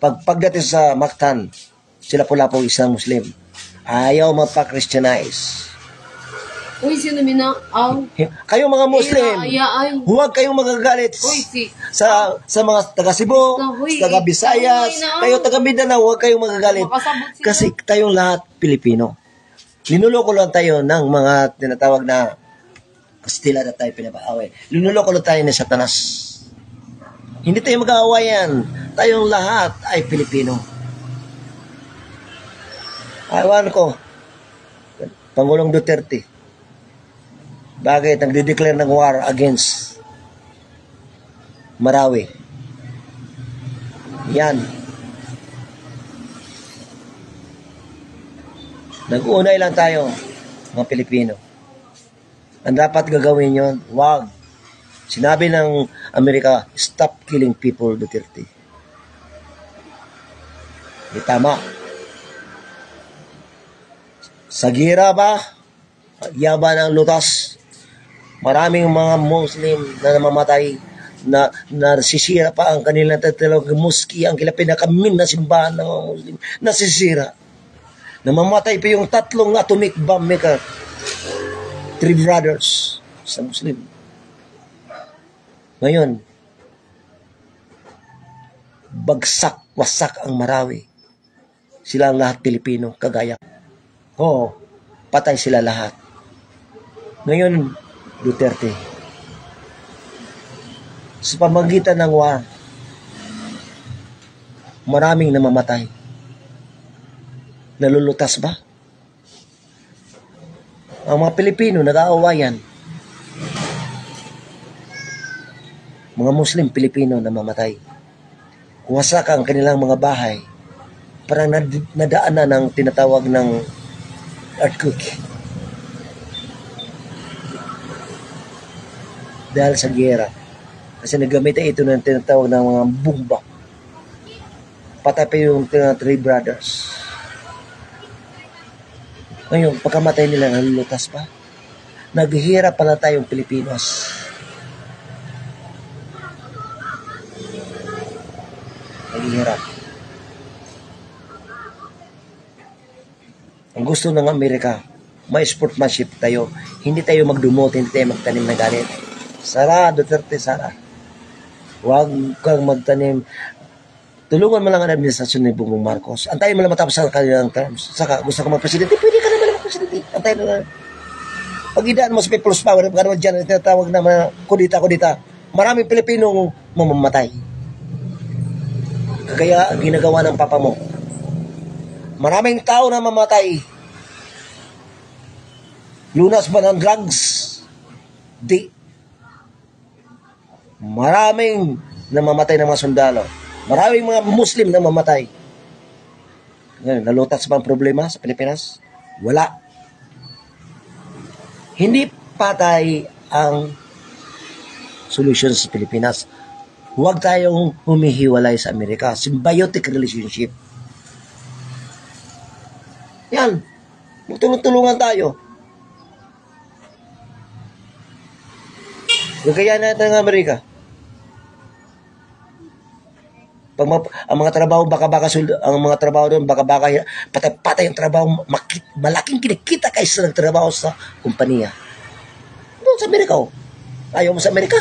Pagdating sa Mactan, sila pula po isang Muslim. Ayaw magpa-Christianize. Uy, sino mina? Kayo mga Muslim, huwag kayong magagalit sa mga taga Cebu, taga Visayas, kayo taga Mindanao, huwag kayong magagalit. Kasi tayong lahat Pilipino. Linuloko lang tayo ng mga tinatawag na Kastila na tayo pinapaaway. Linuloko lang tayo ni Satanas. Hindi tayo mag-aawayan. Tayong lahat ay Pilipino. Awan ko, Pangulong Duterte, bakit nagde-declare ng war against Marawi? Yan. Nag-unay lang tayo, mga Pilipino. Ang dapat gagawin yon, wag. Sinabi ng Amerika, stop killing people, Duterte. Di tama. Sa gira ba? Yaban ang lutas. Maraming mga Muslim na namamatay, na nasisira pa ang kanilang tatalog muski, ang pinakamin na simbahan ng mga Muslim. Nasisira. Namamatay pa yung 3 atomic bomb maker. 3 brothers sa Muslim. Ngayon, wasak ang Marawi. Sila ang lahat Pilipino, kagaya. Oo, patay sila lahat. Ngayon, Duterte, sa pamagitan ng war, maraming namamatay. Nalulutas ba? Ang mga Pilipino nag-aawayan. Mga Muslim Pilipino namamatay. Wasak ang kanilang mga bahay. Parang nadaanan ng tinatawag ng earthquake. Dahil sa gera. Kasi nagamit ito ng tinatawag ng mga bomba. Patay pa yung 3 brothers. Ngayon, pagkamatay nila, nalulutas pa. Naghihirap pala tayong Pilipinos. Naghihirap. Ang gusto ng Amerika, may sportsmanship tayo. Hindi tayo magdumot, hindi tayo magtanim na galit. Sara, Duterte, Sara. Huwag kang magtanim. Tulungan mo lang ang administrasyon ni Bongbong Marcos. Antayin mo lang matapos ang kanilang terms. Saka gusto ko mag-presidente, pwede ka naman mag-presidente. Antayin mo lang. Pag idaan mo sa people's power, pag naman dyan, tinatawag na mga kudita-kudita, maraming Pilipinong mamamatay. Kaya ginagawa ng papa mo. Maraming tao na mamatay. Lunas ba ng drugs? Di. Maraming namamatay ng mga sundalo. Maraming mga Muslim na mamatay. Ngayon, nalutas ba ang problema sa Pilipinas? Wala. Hindi patay ang solusyon sa Pilipinas. Huwag tayong humihiwalay sa Amerika. Symbiotic relationship. Yan. Magtulong-tulungan tayo. Gagaya natin ng Amerika. Ang mga trabaho ang mga trabaho doon baka patay ang trabaho, malaking kinikita kaysa nagtrabaho sa kumpanya. Doon sa Amerika, ayaw mo sa Amerika?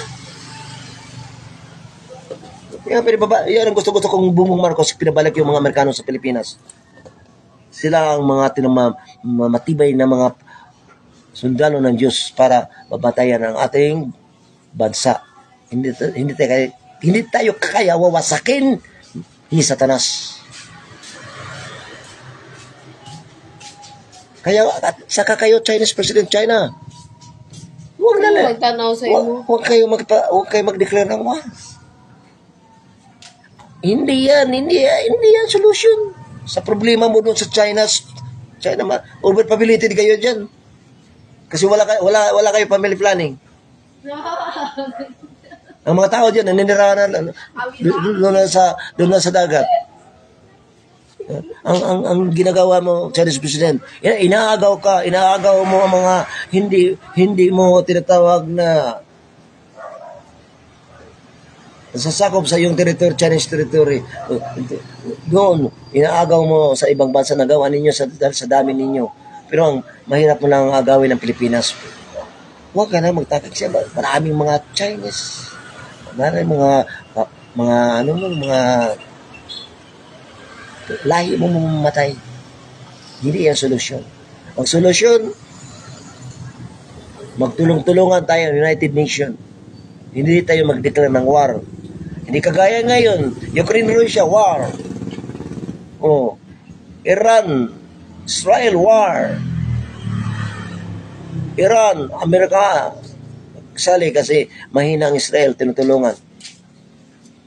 Yan ang gusto kong Bongbong Marcos, pinabalik yung mga Amerikano sa Pilipinas. Sila ang mga matibay na mga sundalo ng Diyos para babatayan ang ating bansa. Hindi tayo kaya wawasakin ni Satanas. Kaya, saka kayo Chinese President China. Huwag na lang. Magtanaw sa imo. Huwag kayo mag-declare ng war. Hindi yan solution. Sa problema mo doon sa China, overpopulated kayo dyan. Kasi wala kayo family planning. Ang mga tao diyan naninirahan doon na sa dagat. Ang ginagawa mo, Chinese President, inaagaw mo ang mga hindi mo tinatawag na sasakop sa iyong territory, Chinese territory. Doon, inaagaw mo sa ibang bansa na gawa ninyo sa dami ninyo. Pero ang mahirap mo lang agawin ng Pilipinas. Huwag ka na magtakag siya. Maraming mga Chinese. Maraming mga lahi mo mamatay. Hindi yan solusyon. Ang solusyon, magtulong-tulungan tayo ng United Nations. Hindi tayo mag-declare ng war. Hindi kagaya ngayon, Ukraine-Russia, war. Iran, Israel, war. Iran, Amerika, sali kasi mahina ang Israel, tinutulungan.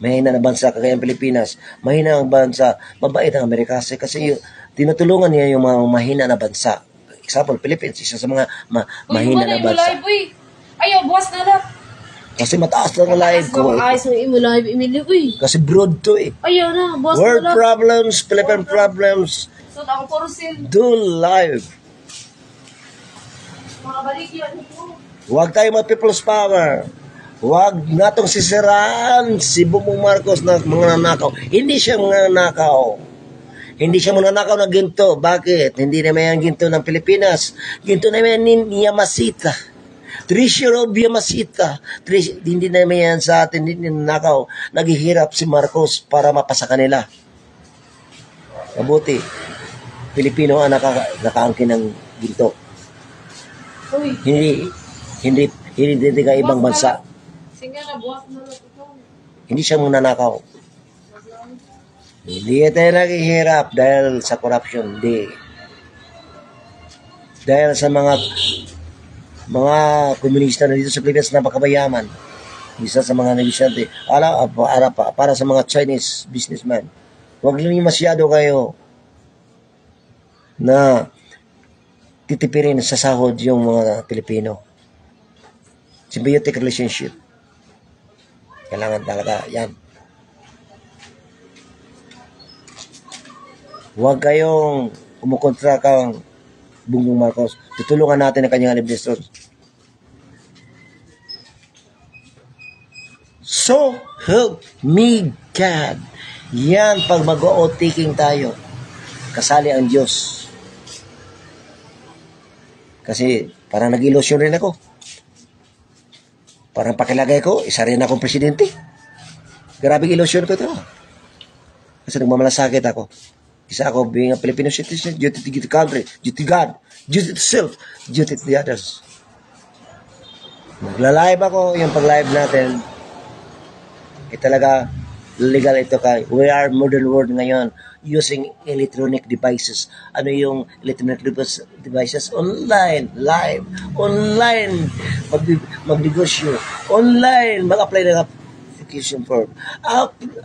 Mahina na bansa, kagaya ang Pilipinas. Mahina ang bansa, mabait ang Amerika kasi tinutulungan niya yung mga mahina na bansa. Example, Philippines, isa sa mga mahina na bansa. Ayaw, buwas na lang. Kasi mataas lang ang live ko. Ayos ng imo live, Emilio, uy. Kasi broad to eh. Ayaw na, buwas World na lang. problems, Philippine problems, So, ako puro sil. do live. Mga balik yan. Huwag tayo mag-people's power. Huwag natong sisiraan si Bongbong Marcos na mga nanakaw. Hindi siya mga nanakaw. Hindi siya mga nanakaw na ginto. Bakit? Hindi naman yung ginto ng Pilipinas. Ginto naman ni Yamasita. Treasure of Yamasita. Hindi naman yan sa atin. Hindi nanakaw. Naghihirap si Marcos para mapasa kanila. Mabuti. Pilipino ang nakaangkin ng ginto. Uy. Hindi ka ibang bansa. Singa na, buwas na lang ito. Hindi siya nanakaw. Hindi tayo naghihirap dahil sa corruption. Hindi. Dahil sa mga komunista na dito sa Pilipinas na napakabayaman. Isa sa mga negosyante. Para sa mga Chinese businessman. Huwag lang masyado kayo na titipirin sa sahod yung mga Pilipino. Symbiotic relationship. Kailangan talaga yan. Huwag kayong kumukontra kang Bongbong Marcos. Tutulungan natin ang kanyang administrasyon. So help me God. Yan pag mag-o-taking tayo. Kasali ang Diyos. Kasi parang nag-ilusyon rin ako. Parang pakilagay ko, isa rin akong presidente. Grabing ilusyon ko ito. Kasi nagmamalasakit ako. Isa ako, being a Filipino citizen, duty to the country, duty to God, duty to self, duty to the others. Nagla-live ako, yung pag-live natin, talaga, legal ito kay. We are modern world ngayon, using electronic devices. Ano yung electronic devices? Online, live, online, magnegosyo, online, mag-apply ng application form,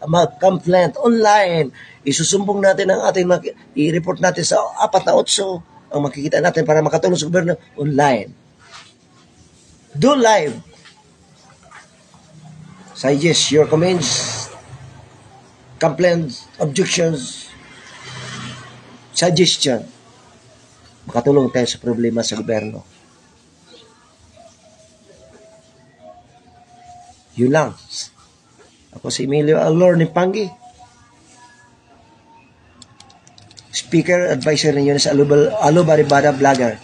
mag-complaint, online, isusumbong natin ang ating, i-report natin sa 4 na 8, ang makikita natin para makatulong sa gobyerno, online. Do live. Suggest your comments, complaints, objections, suggestion. Makatulong tayo sa problema sa gobyerno. Yun lang. Ako si Emilio Alor ni Pangi. Speaker, advisor ninyo sa Alo Baribada Vlogger.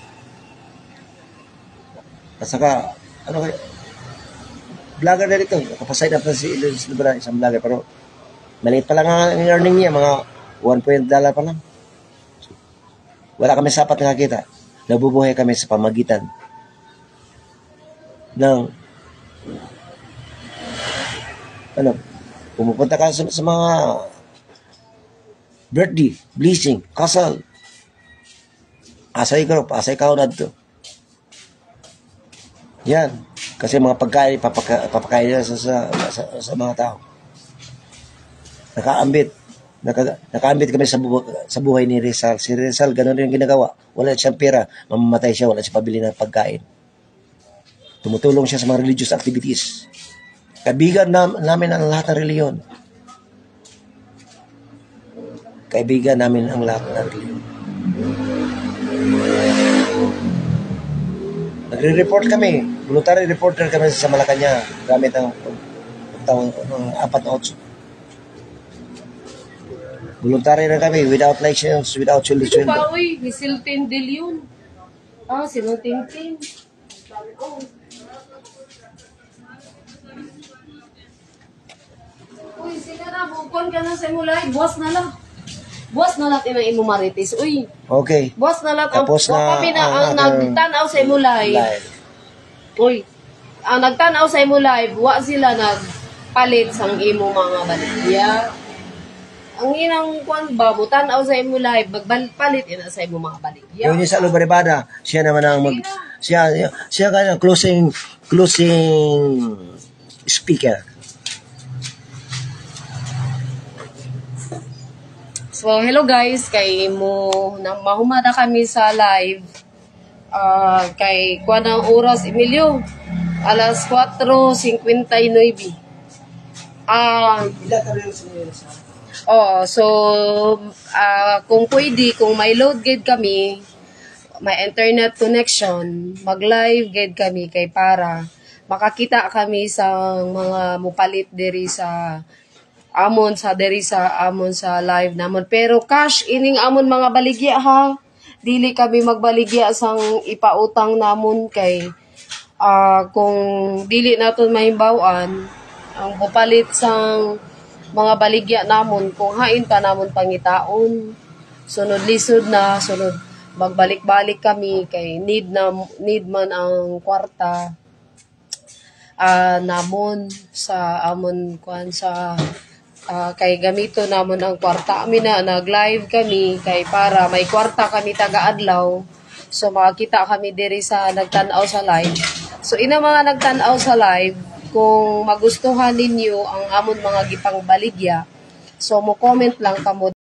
At saka, ano kayo? Vlogger na dito. Nakapasay na pa si Ilis Libra, isang vlogger. Pero, maliit pa lang ang earning niya. Mga $1 pa lang. Wala kami sapat na nakita. Nabubuhay kami sa pamagitan ng pumupunta ka sa mga birthday, blessing, kasal. Asay ka na dito. Yan. Kasi mga pagkain, papakain nila sa mga tao. Nakaambit kami sa buhay ni Rizal. Si Rizal, ganun rin ginagawa. Wala siyang pera, mamamatay siya, wala siyang pabili ng pagkain. Tumutulong siya sa mga religious activities. Kaibigan namin ang lahat ng reliyon. Kaibigan namin ang lahat ng reliyon. Nagre-report kami. Voluntary reporter kami sa Malacanang gamit ang 4 na 8. Voluntary na kami without license, without Ito children. pa, uy, ni Siltin Del yun. Sino Tintin? Uy, sila na, bukon ka na sa imulay. Buwas na lang. Buwas na lang imo marites. Uy, Okay. buwas na lang. Tapos na kami na ang ang ating nagtanaw sa imulay. Live. Uy, ang nagtanaw sa imo live, wa sila nagpalit sang imo mga baligya. Ang inang kwan ba, tanaw sa imo live, magpalit ina sa imo mga baligya. Yung sa Alo Baribada, siya naman ang siya kaya closing speaker. So, hello guys, kay mo nang mahumada kami sa live. Kay kuan ang oras, Emilio. Alas 4:59. So kung pwede, kung may load gate kami, may internet connection, mag-live gate kami kay para makakita kami sa mga mupalit diri sa amon sa live namon. Pero cash ining amon mga baligya ha. Dili kami magbaligya sang ipautang namon kay kung dili naton mahimbawan ang mupalit sang mga baligya namon, kung hain pa namon pangitaon, sunod lisod na, sunod magbalik-balik kami kay need man ang kwarta namon sa amon kuan sa kay gamito namon ang kwarta. Amin na nag-live kami kay para may kwarta kami taga-adlaw. So makakita kami diri sa nagtan-aw sa live. So ina mga nagtan-aw sa live, kung magustuhan ninyo ang amon mga gipang baligya, so mo comment lang kamo